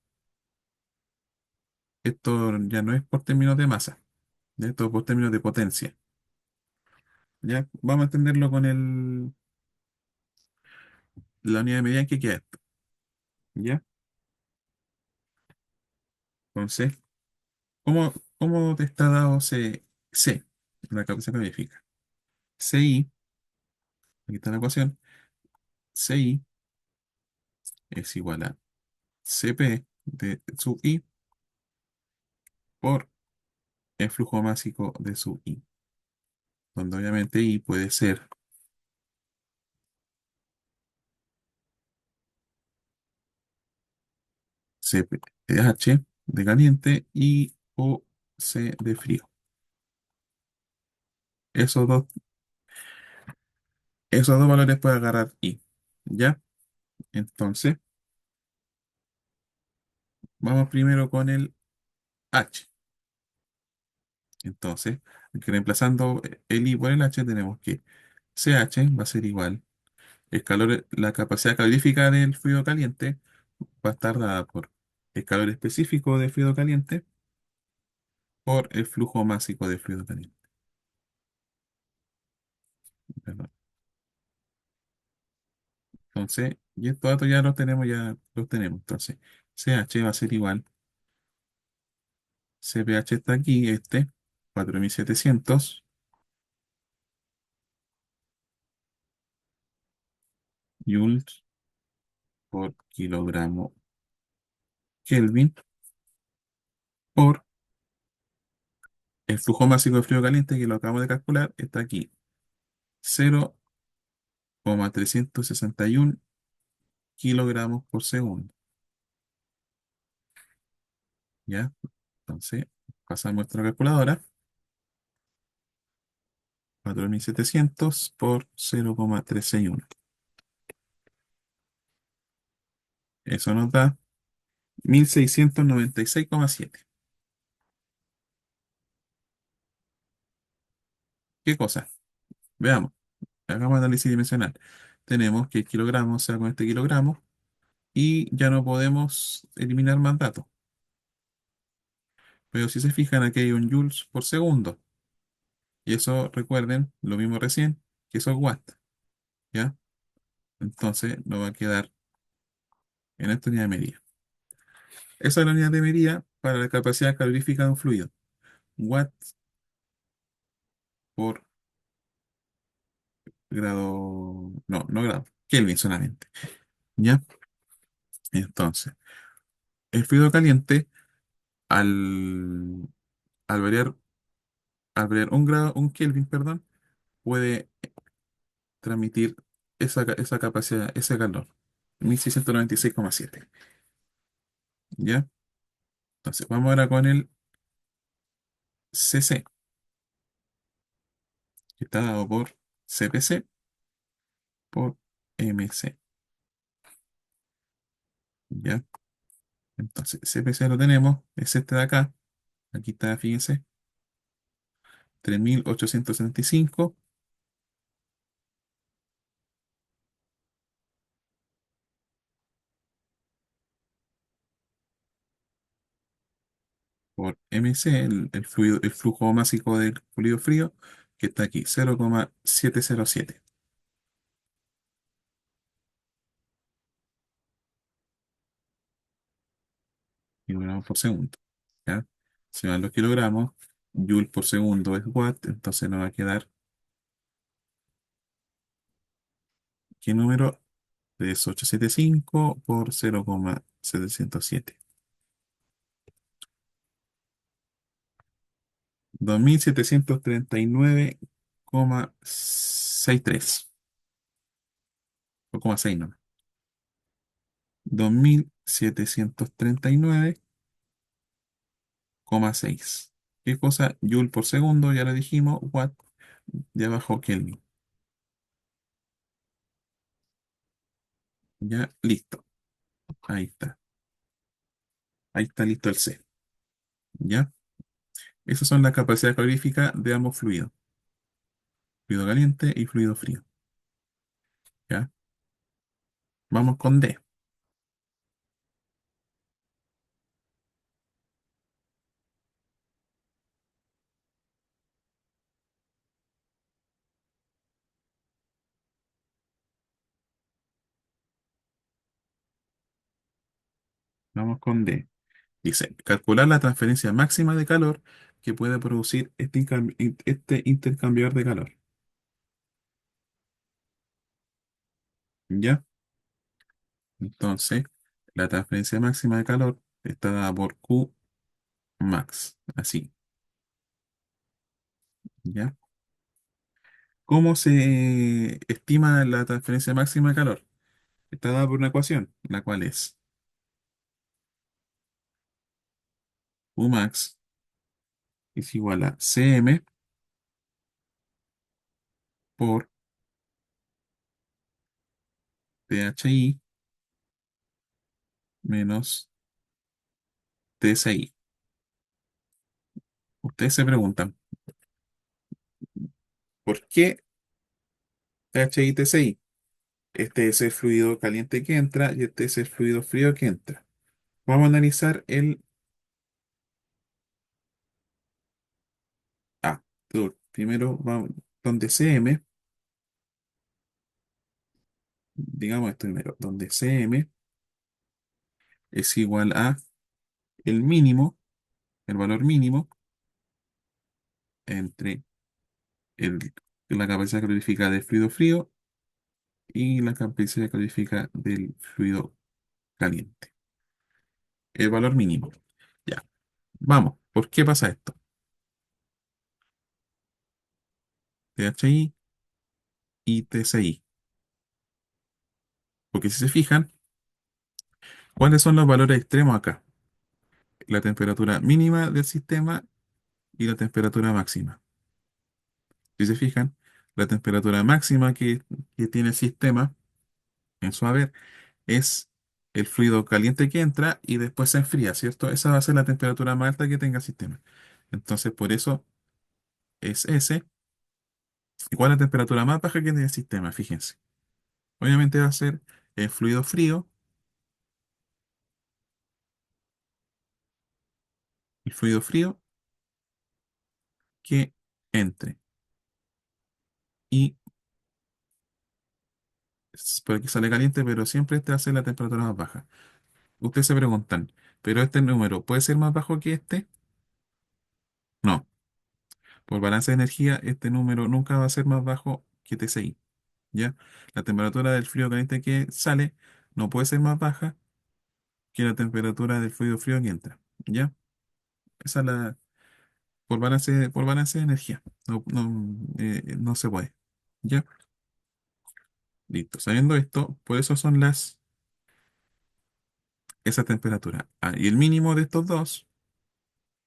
Esto ya no es por términos de masa, ¿ya? Esto es por términos de potencia. Ya vamos a entenderlo con la unidad de medida en que queda esto. ¿Ya? Entonces, ¿cómo te está dado C? La capacidad calorífica. CI, aquí está la ecuación. CI es igual a CP de sub I por el flujo másico de sub I, donde obviamente I puede ser CPH de caliente y o C de frío. Esos dos, esos dos valores puede agarrar I. ¿Ya? Entonces, vamos primero con el H. Entonces, aquí reemplazando el I por el H, tenemos que CH va a ser igual. La capacidad calorífica del fluido caliente va a estar dada por el calor específico del fluido caliente por el flujo másico del fluido caliente. Perdón. Entonces, y estos datos ya los tenemos. Entonces, CH va a ser igual. CPH está aquí, 4700 joules por kilogramo Kelvin por el flujo máximo de frío caliente que lo acabamos de calcular, está aquí, 0,361 kilogramos por segundo. ¿Ya? Entonces, pasamos nuestra calculadora, 4700 por 0,361. Eso nos da 1696,7. ¿Qué cosa? Veamos, hagamos análisis dimensional. Tenemos que el kilogramo sea con este kilogramo y ya no podemos eliminar más datos. Pero si se fijan, aquí hay un joules por segundo. Y eso, recuerden, lo mismo recién, que eso es watt. ¿Ya? Entonces nos va a quedar en esta unidad de medida. Esa es la unidad de medida para la capacidad calorífica de un fluido. Watt por grado. No, no grado. Kelvin solamente. ¿Ya? Entonces, el fluido caliente, al, al variar, al variar 1 grado, 1 Kelvin, perdón, puede transmitir esa capacidad, ese calor. 1696,7. ¿Ya? Entonces, vamos ahora con CC, que está dado por CPC por MC. ¿Ya? Entonces, CPC lo tenemos, es este de acá. Aquí está, fíjense, 3875 por MC, el fluido, el flujo másico del fluido frío, que está aquí, 0,707 kilogramos por segundo. ¿Ya? Si van los kilogramos, joule por segundo es watt, entonces nos va a quedar, ¿qué número? Es 875 por 0,707. 2739,63 o 0,6 no. 2739,6. ¿Qué cosa? Joule por segundo, ya lo dijimos. Watt, de abajo Kelvin. Ya, listo. Ahí está. Ahí está listo el C. ¿Ya? Esas son las capacidades caloríficas de ambos fluidos. Fluido caliente y fluido frío. ¿Ya? Vamos con D. Vamos con D. Dice, calcular la transferencia máxima de calor que puede producir este intercambiador de calor. ¿Ya? Entonces, la transferencia máxima de calor está dada por Q max. Así. ¿Ya? ¿Cómo se estima la transferencia máxima de calor? Está dada por una ecuación, la cual es Q max es igual a Cm por Thi menos Tsi. Ustedes se preguntan, ¿por qué Thi Tsi? Este es el fluido caliente que entra y este es el fluido frío que entra. Vamos a analizar el A. Primero vamos donde Cm, digamos esto primero, donde Cm es igual a el mínimo, el valor mínimo entre el- la capacidad calorífica del fluido frío y la capacidad calorífica del fluido caliente. El valor mínimo. Ya, vamos. ¿Por qué pasa esto? THI y TSI. Porque si se fijan, ¿cuáles son los valores extremos acá? La temperatura mínima del sistema y la temperatura máxima. Si se fijan, la temperatura máxima que tiene el sistema en su haber es el fluido caliente que entra y después se enfría, ¿cierto? Esa va a ser la temperatura más alta que tenga el sistema. Entonces, por eso es S igual a la temperatura más baja que tiene el sistema, fíjense. Obviamente va a ser el fluido frío, el fluido frío que entre. Y por aquí sale caliente, pero siempre este va a ser la temperatura más baja. Ustedes se preguntan, ¿pero este número puede ser más bajo que este? No. Por balance de energía, este número nunca va a ser más bajo que TSI. ¿Ya? La temperatura del fluido caliente que sale no puede ser más baja que la temperatura del fluido frío que entra. ¿Ya? Esa es la, por balance de energía. No se puede. ¿Ya? Listo. Sabiendo esto, por eso son esa temperatura. Ah, y el mínimo de estos dos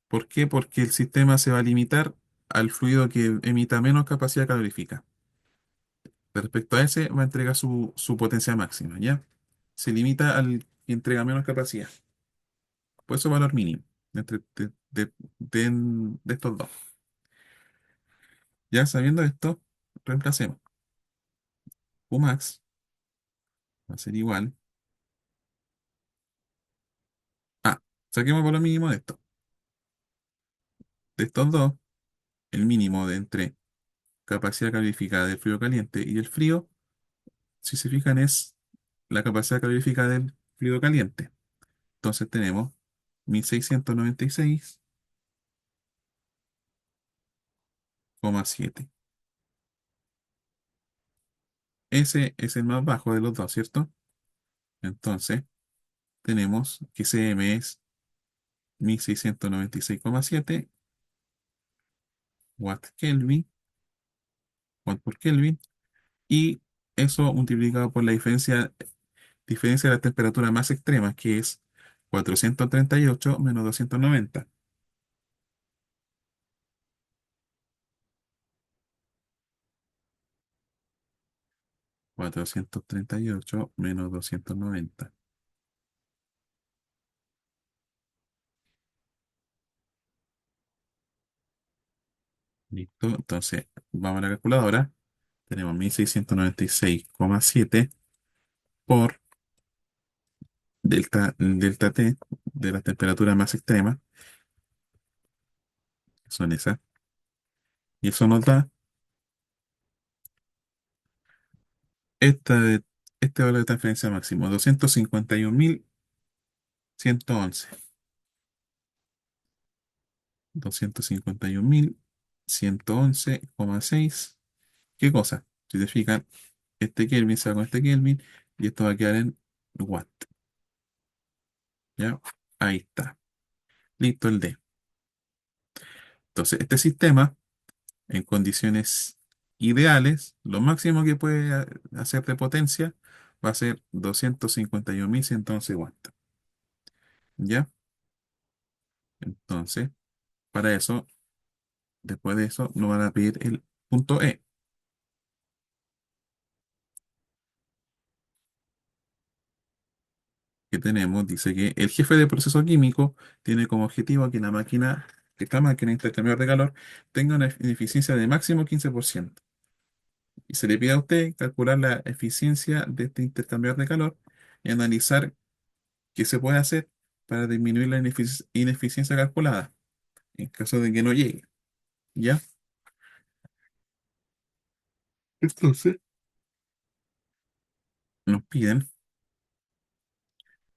¿Por qué? Porque el sistema se va a limitar al fluido que emita menos capacidad calorífica. Respecto a ese, va a entregar su potencia máxima, ¿ya? Se limita al que entrega menos capacidad. Por eso valor mínimo entre, de estos dos. Ya sabiendo esto, reemplacemos. Umax va a ser igual. Ah, saquemos valor mínimo de esto. De estos dos, el mínimo de entre capacidad calorífica del fluido caliente y el frío, si se fijan, es la capacidad calorífica del fluido caliente. Entonces tenemos 1696,7. Ese es el más bajo de los dos, ¿cierto? Entonces tenemos que Cm es 1696,7 watt Kelvin, watt por Kelvin, y eso multiplicado por la diferencia de la temperatura más extrema, que es 438 menos 290. 438 menos 290. Listo. Entonces, vamos a la calculadora. Tenemos 1696,7 por delta T de la temperatura más extrema, que son esas. Y eso nos da esta, este valor de transferencia máximo, 251.111. 251.111,6. ¿Qué cosa? Si te fijan, este Kelvin se va con este Kelvin y esto va a quedar en watt. ¿Ya? Ahí está. Listo el D. Entonces, este sistema, en condiciones ideales, lo máximo que puede hacer de potencia va a ser 251.111 watts. ¿Ya? Entonces, para eso, después de eso, nos van a pedir el punto E, que tenemos. Dice que el jefe de proceso químico tiene como objetivo que esta máquina intercambiador de calor tenga una eficiencia de máximo 15%. Y se le pide a usted calcular la eficiencia de este intercambiador de calor y analizar qué se puede hacer para disminuir la ineficiencia calculada en caso de que no llegue. ¿Ya? Entonces, nos piden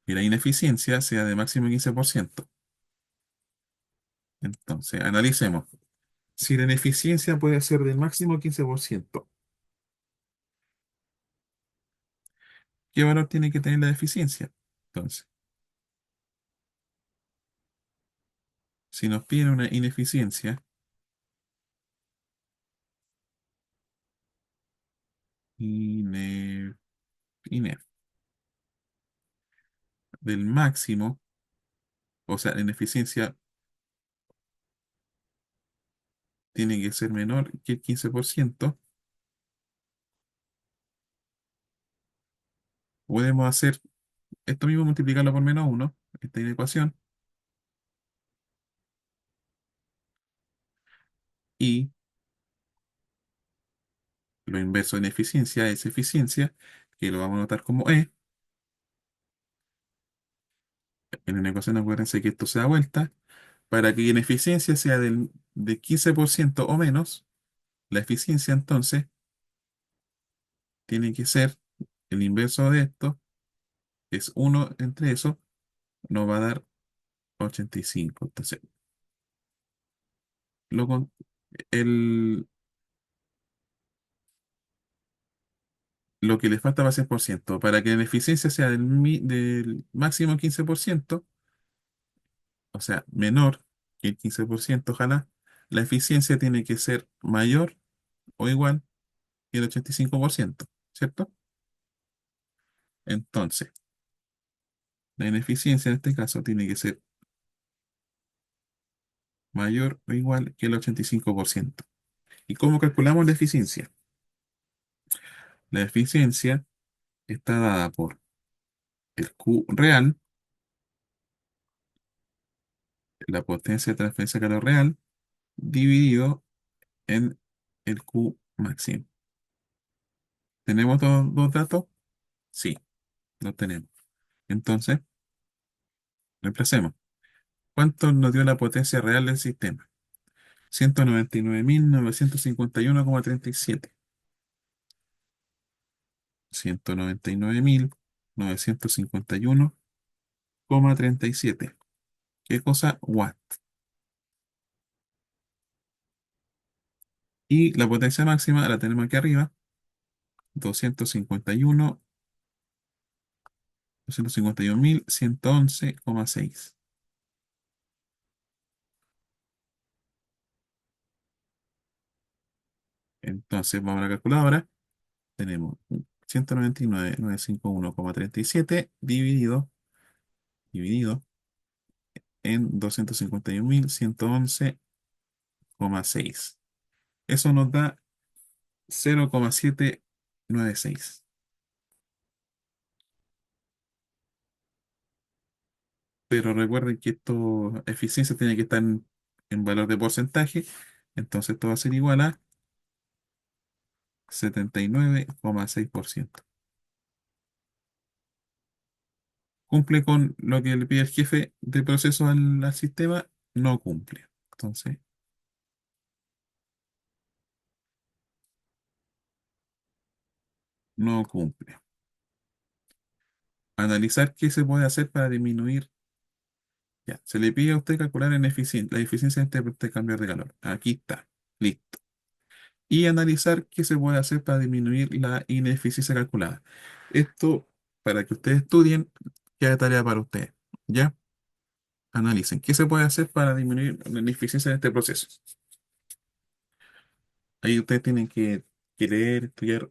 que la ineficiencia sea de máximo 15%. Entonces, analicemos. Si la ineficiencia puede ser de máximo 15%, ¿qué valor tiene que tener la eficiencia? Entonces, si nos piden una ineficiencia ine- ine- del máximo, o sea, la ineficiencia tiene que ser menor que el 15%, podemos hacer esto mismo, multiplicarlo por -1, esta ecuación, y lo inverso en eficiencia es eficiencia, que lo vamos a notar como E. En una ecuación acuérdense que esto se da vuelta. Para que la eficiencia sea de 15% o menos, la eficiencia entonces tiene que ser el inverso de esto, es uno entre eso, nos va a dar 85. Entonces, lo, con- el, lo que le falta va a ser por ciento. Para que la eficiencia sea del máximo 15%, o sea, menor que el 15%, ojalá, la eficiencia tiene que ser mayor o igual que el 85%, ¿cierto? Entonces, la ineficiencia en este caso tiene que ser mayor o igual que el 85%. ¿Y cómo calculamos la eficiencia? La eficiencia está dada por el Q real, la potencia de transferencia de calor real, dividido en el Q máximo. ¿Tenemos dos datos? Sí, lo tenemos. Entonces, reemplacemos. ¿Cuánto nos dio la potencia real del sistema? 199.951,37. 199.951,37. ¿Qué cosa? Watt. Y la potencia máxima la tenemos aquí arriba, 251, 251.111,6. Entonces, vamos a la calculadora. Tenemos 199.951,37 dividido en 251.111,6. Eso nos da 0,796. Pero recuerden que esto, eficiencia tiene que estar en valor de porcentaje. Entonces esto va a ser igual a 79,6%. ¿Cumple con lo que le pide el jefe de proceso al sistema? No cumple. Entonces, no cumple. Analizar qué se puede hacer para disminuir. Ya, se le pide a usted calcular la eficiencia de este cambiador de calor. Aquí está. Listo. Y analizar qué se puede hacer para disminuir la ineficiencia calculada. Esto, para que ustedes estudien, queda tarea para ustedes. ¿Ya? Analicen qué se puede hacer para disminuir la ineficiencia de este proceso. Ahí ustedes tienen que leer, estudiar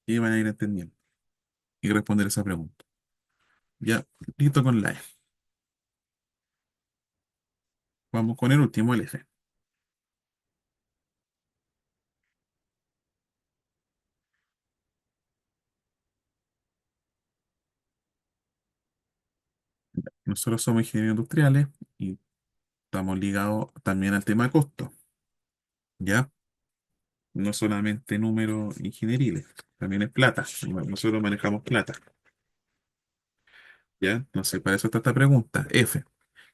y van a ir entendiendo y responder esa pregunta. Ya, listo con la E. Vamos con el último, el F. Nosotros somos ingenieros industriales y estamos ligados también al tema de costo. ¿Ya? No solamente números ingenieriles, también es plata. Nosotros manejamos plata. ¿Ya? Entonces, para eso está esta pregunta. F.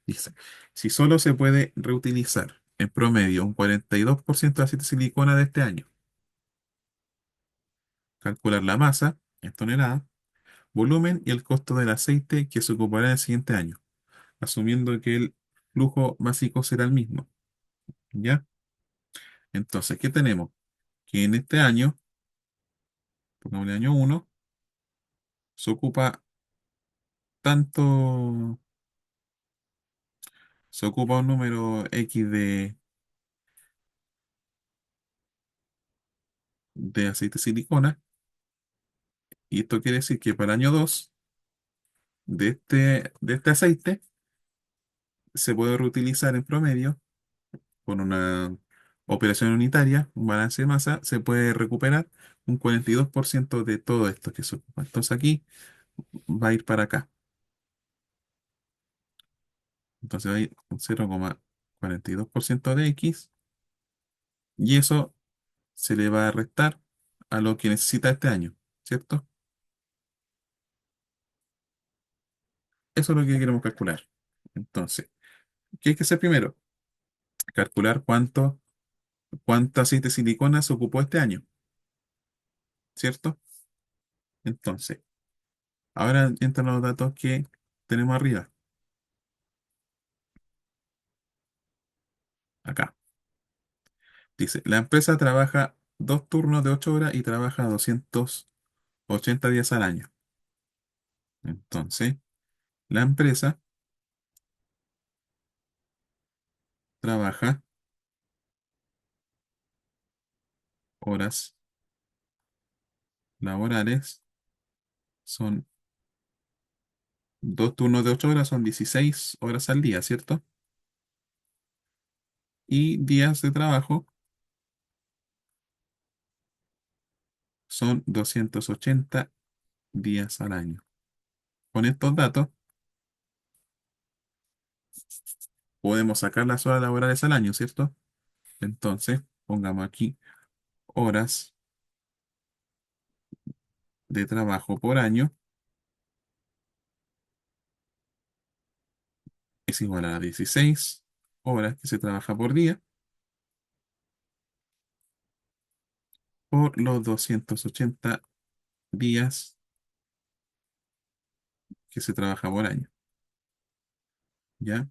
Dice, si solo se puede reutilizar en promedio un 42% de aceite de silicona de este año, calcular la masa en toneladas, volumen y el costo del aceite que se ocupará en el siguiente año, asumiendo que el flujo básico será el mismo. ¿Ya? Entonces, ¿qué tenemos? Que en este año, pongamos el año uno, se ocupa tanto, se ocupa un número X de aceite de silicona, y esto quiere decir que para el año 2 de este aceite se puede reutilizar en promedio con una operación unitaria, un balance de masa, se puede recuperar un 42% de todo esto que se ocupa. Entonces aquí va a ir para acá. Entonces va a ir un 0,42% de X y eso se le va a restar a lo que necesita este año, ¿cierto? Eso es lo que queremos calcular. Entonces, ¿qué hay que hacer primero? Calcular cuánto aceite de silicona se ocupó este año, ¿cierto? Entonces, ahora entran los datos que tenemos arriba, acá. Dice, la empresa trabaja 2 turnos de 8 horas y trabaja 280 días al año. Entonces, la empresa trabaja horas laborales, son 2 turnos de 8 horas, son 16 horas al día, ¿cierto? y días de trabajo son 280 días al año. Con estos datos podemos sacar las horas laborales al año, ¿cierto? Entonces, pongamos aquí horas de trabajo por año es igual a 16 horas que se trabaja por día por los 280 días que se trabaja por año. ¿Ya?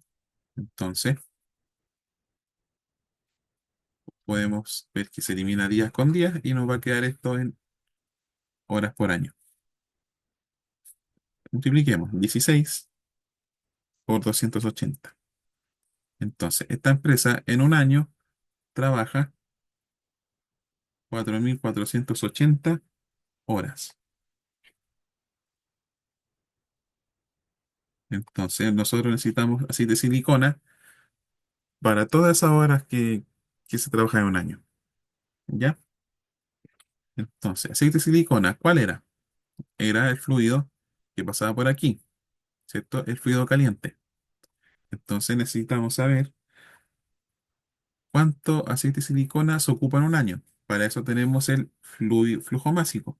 Entonces, podemos ver que se elimina días con días y nos va a quedar esto en horas por año. Multipliquemos 16 por 280. Entonces, esta empresa en un año trabaja 4.480 horas. Entonces, nosotros necesitamos aceite de silicona para todas esas horas que se trabaja en un año. ¿Ya? Entonces, aceite de silicona, ¿cuál era? Era el fluido que pasaba por aquí, ¿cierto? El fluido caliente. Entonces, necesitamos saber cuánto aceite de silicona se ocupa en un año. Para eso tenemos el flujo másico,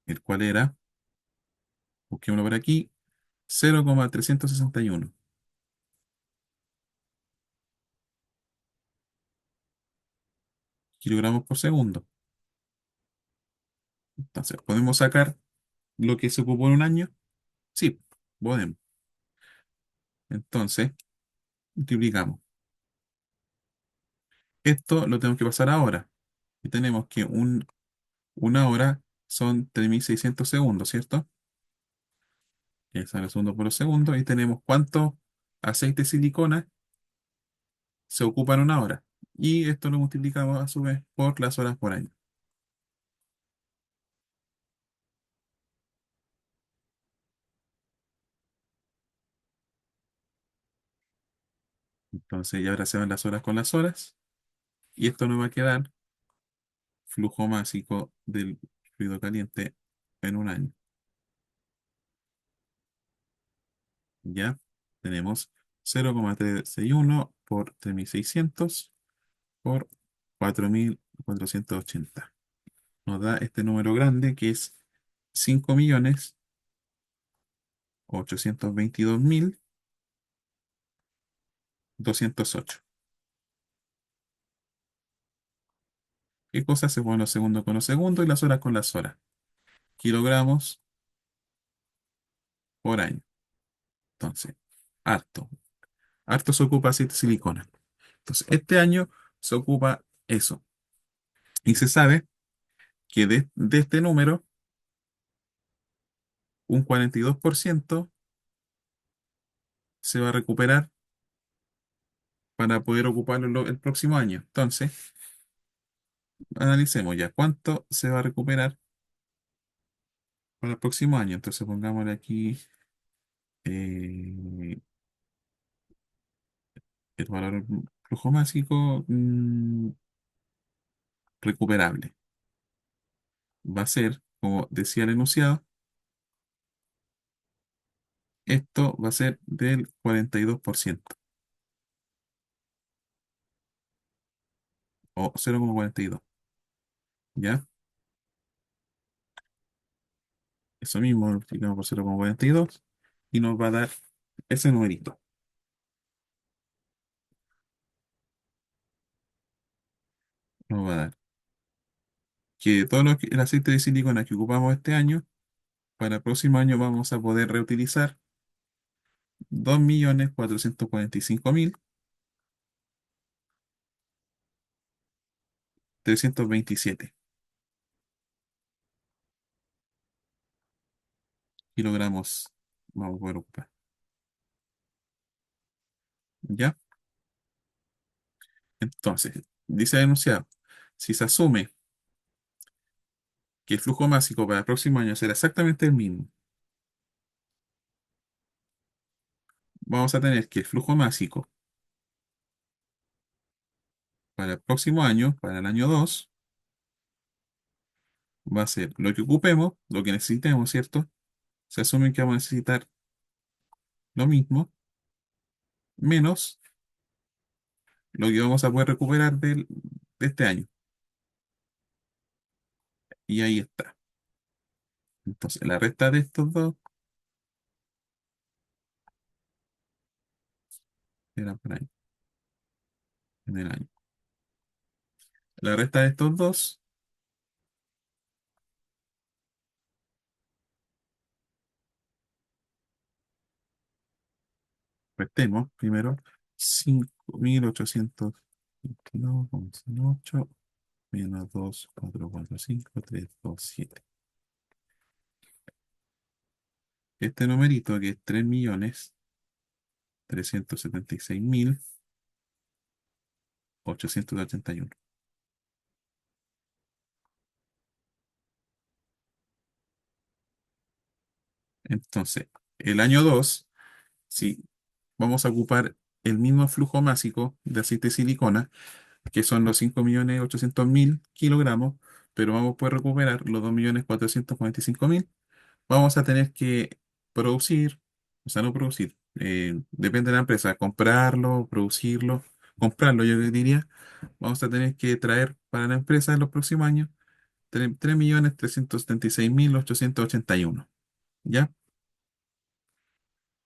el cual era, busquémoslo por aquí, 0,361 kilogramos por segundo. Entonces, ¿podemos sacar lo que se ocupó en un año? Sí, podemos. Entonces, multiplicamos. Esto lo tenemos que pasar ahora. Y tenemos que una hora son 3.600 segundos, ¿cierto? Que sale segundo por segundo. Y tenemos cuánto aceite de silicona se ocupa en una hora. Y esto lo multiplicamos a su vez por las horas por año. Entonces, ya ahora se van las horas con las horas. Y esto nos va a quedar flujo másico del fluido caliente en un año. ¿Ya? Tenemos 0,361 por 3.600 por 4.480. Nos da este número grande que es 5.822.208. ¿Qué cosa se pone los segundos con los segundos y las horas con las horas? Kilogramos por año. Entonces, harto. Harto se ocupa aceite de silicona. Entonces, este año se ocupa eso. Y se sabe que de este número, un 42% se va a recuperar para poder ocuparlo el próximo año. Entonces, analicemos ya cuánto se va a recuperar para el próximo año. Entonces, pongámosle aquí eh, el valor flujo másico recuperable. Va a ser, como decía el enunciado, esto va a ser del 42% o 0,42. ¿Ya? Eso mismo lo multiplicamos por 0,42 y nos va a dar ese numerito. Nos va a dar que el aceite de silicona que ocupamos este año, para el próximo año vamos a poder reutilizar 2.445.327 kilogramos vamos a poder ocupar. ¿Ya? Entonces, dice el enunciado, si se asume que el flujo másico para el próximo año será exactamente el mismo, vamos a tener que el flujo másico para el próximo año, para el año 2 va a ser lo que ocupemos, lo que necesitemos, ¿cierto? Se asume que vamos a necesitar lo mismo, menos lo que vamos a poder recuperar de este año. Y ahí está. Entonces, la resta de estos dos era por ahí, en el año. La resta de estos dos, restemos primero 5.822,8 menos 2, 4, 4, 5, 3, 2, 7. Este numerito que es 3.376.881. Entonces, el año 2 si vamos a ocupar el mismo flujo másico de aceite de silicona, que son los 5.800.000 kilogramos, pero vamos a poder recuperar los 2.445.000, vamos a tener que producir, o sea, no producir, depende de la empresa, comprarlo, producirlo, comprarlo, yo diría, vamos a tener que traer para la empresa en los próximos años 3.376.881. ¿Ya?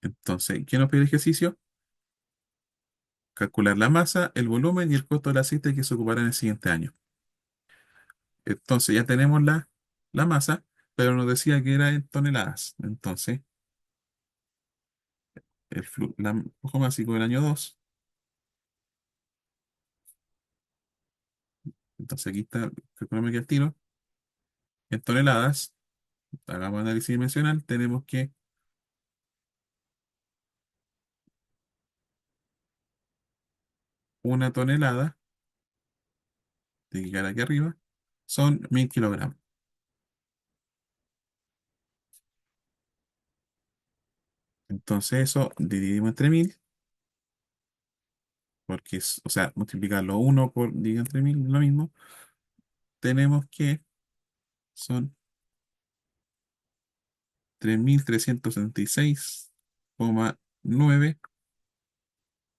Entonces, ¿qué nos pide el ejercicio? Calcular la masa, el volumen y el costo del aceite que se ocupará en el siguiente año. Entonces ya tenemos la masa, pero nos decía que era en toneladas. Entonces, la flujo másico del año 2. Entonces aquí está, calculamos aquí al tiro, en toneladas. Hagamos análisis dimensional, tenemos que una tonelada, de que quedar aquí arriba, son 1.000 kilogramos. Entonces eso dividimos entre 1.000, porque es, o sea, multiplicarlo uno por dividido entre 1.000, lo mismo. Tenemos que son 3.376,9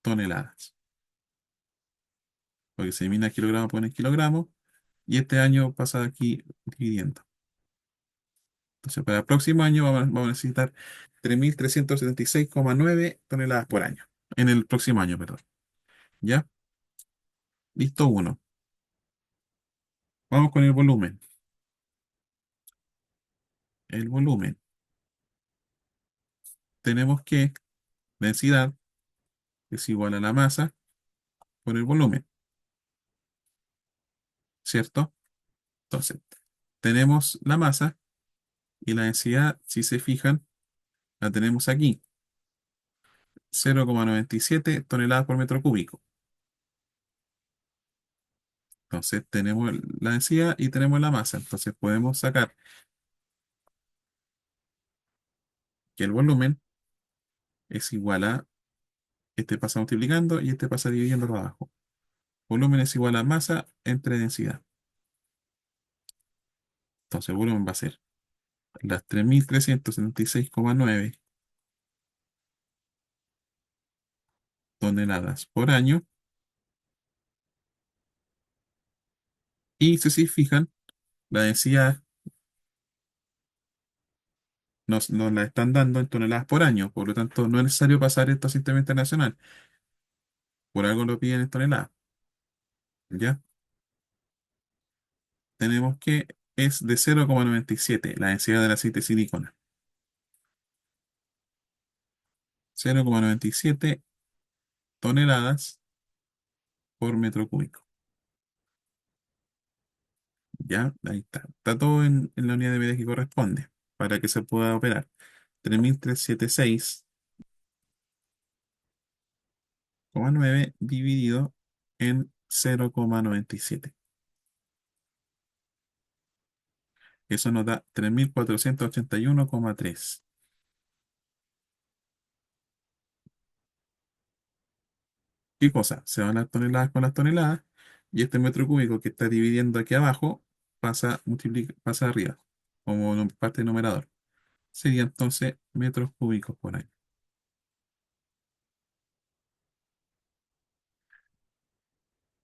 toneladas. Porque se elimina kilogramo por kilogramo. Y este año pasa aquí dividiendo. Entonces, para el próximo año vamos a necesitar 3.376,9 toneladas por año. En el próximo año, perdón. ¿Ya? Listo, uno. Vamos con el volumen. El volumen. Tenemos que densidad es igual a la masa por el volumen, ¿cierto? Entonces, tenemos la masa y la densidad, si se fijan, la tenemos aquí. 0,97 toneladas por metro cúbico. Entonces tenemos la densidad y tenemos la masa. Entonces podemos sacar que el volumen es igual a, este pasa multiplicando y este pasa dividiendo para abajo. Volumen es igual a masa entre densidad. Entonces el volumen va a ser las 3.376,9 toneladas por año. Y si se fijan, la densidad nos la están dando en toneladas por año. Por lo tanto, no es necesario pasar esto a sistema internacional. Por algo lo piden en toneladas. ¿Ya? Tenemos que es de 0,97 la densidad del aceite de silicona. 0,97 toneladas por metro cúbico. Ya, ahí está. Está todo en la unidad de medida que corresponde para que se pueda operar. 3.376,9 dividido en 0,97. Eso nos da 3.481,3. ¿Qué cosa? Se van las toneladas con las toneladas y este metro cúbico que está dividiendo aquí abajo pasa arriba, como parte del numerador. Sería entonces metros cúbicos por año.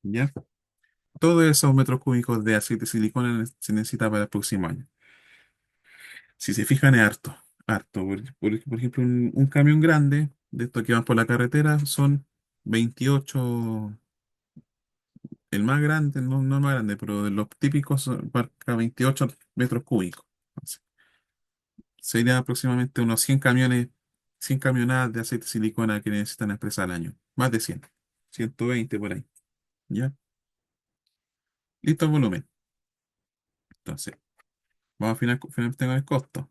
¿Ya? Todos esos metros cúbicos de aceite de silicona se necesita para el próximo año. Si se fijan, es harto. Harto. Por ejemplo, un camión grande de estos que van por la carretera son 28. El más grande, no el más grande, pero de los típicos marca 28 metros cúbicos. Entonces, serían aproximadamente unos 100 camiones, 100 camionadas de aceite de silicona que necesitan expresar al año. Más de 100, 120 por ahí. ¿Ya? Listo el volumen. Entonces, vamos a finalmente con el costo.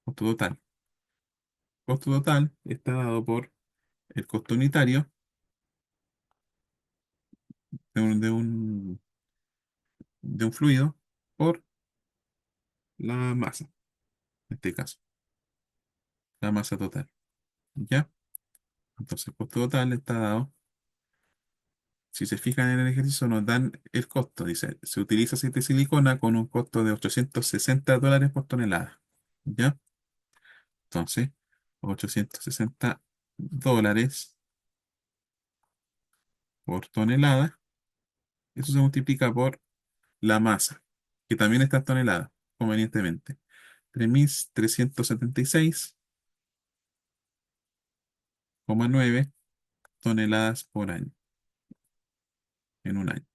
Costo total. Costo total está dado por el costo unitario de un fluido por la masa, en este caso, la masa total. ¿Ya? Entonces, el costo total está dado. Si se fijan en el ejercicio, nos dan el costo. Dice, se utiliza aceite de silicona con un costo de $860 por tonelada. ¿Ya? Entonces, $860 por tonelada. Eso se multiplica por la masa, que también está en toneladas, convenientemente. 3.376,9 toneladas por año, en un año.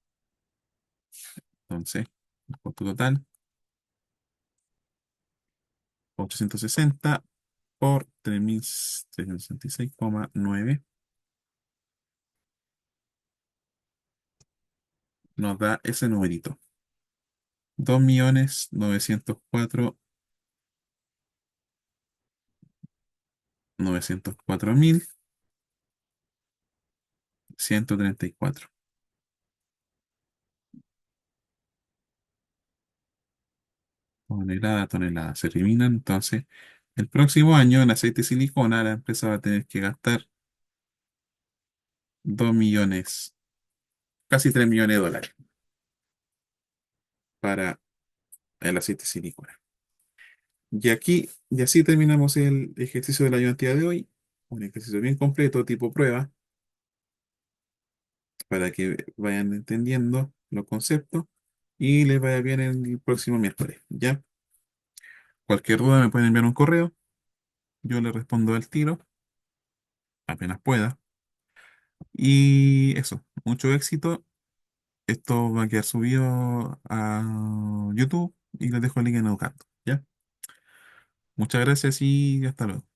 Entonces, el costo total, 860 por 3.366,9 nos da ese numerito. 2.904.134 tonelada a tonelada. Se eliminan. Entonces, el próximo año en aceite de silicona la empresa va a tener que gastar 2 millones, casi 3 millones de dólares para el aceite de silicona. Y así terminamos el ejercicio de la ayudantía de hoy. Un ejercicio bien completo, tipo prueba, para que vayan entendiendo los conceptos y les vaya bien el próximo miércoles. ¿Ya? Cualquier duda me pueden enviar un correo, yo les respondo al tiro, apenas pueda. Y eso, mucho éxito. Esto va a quedar subido a YouTube y les dejo el link en Educando. ¿Ya? Muchas gracias y hasta luego.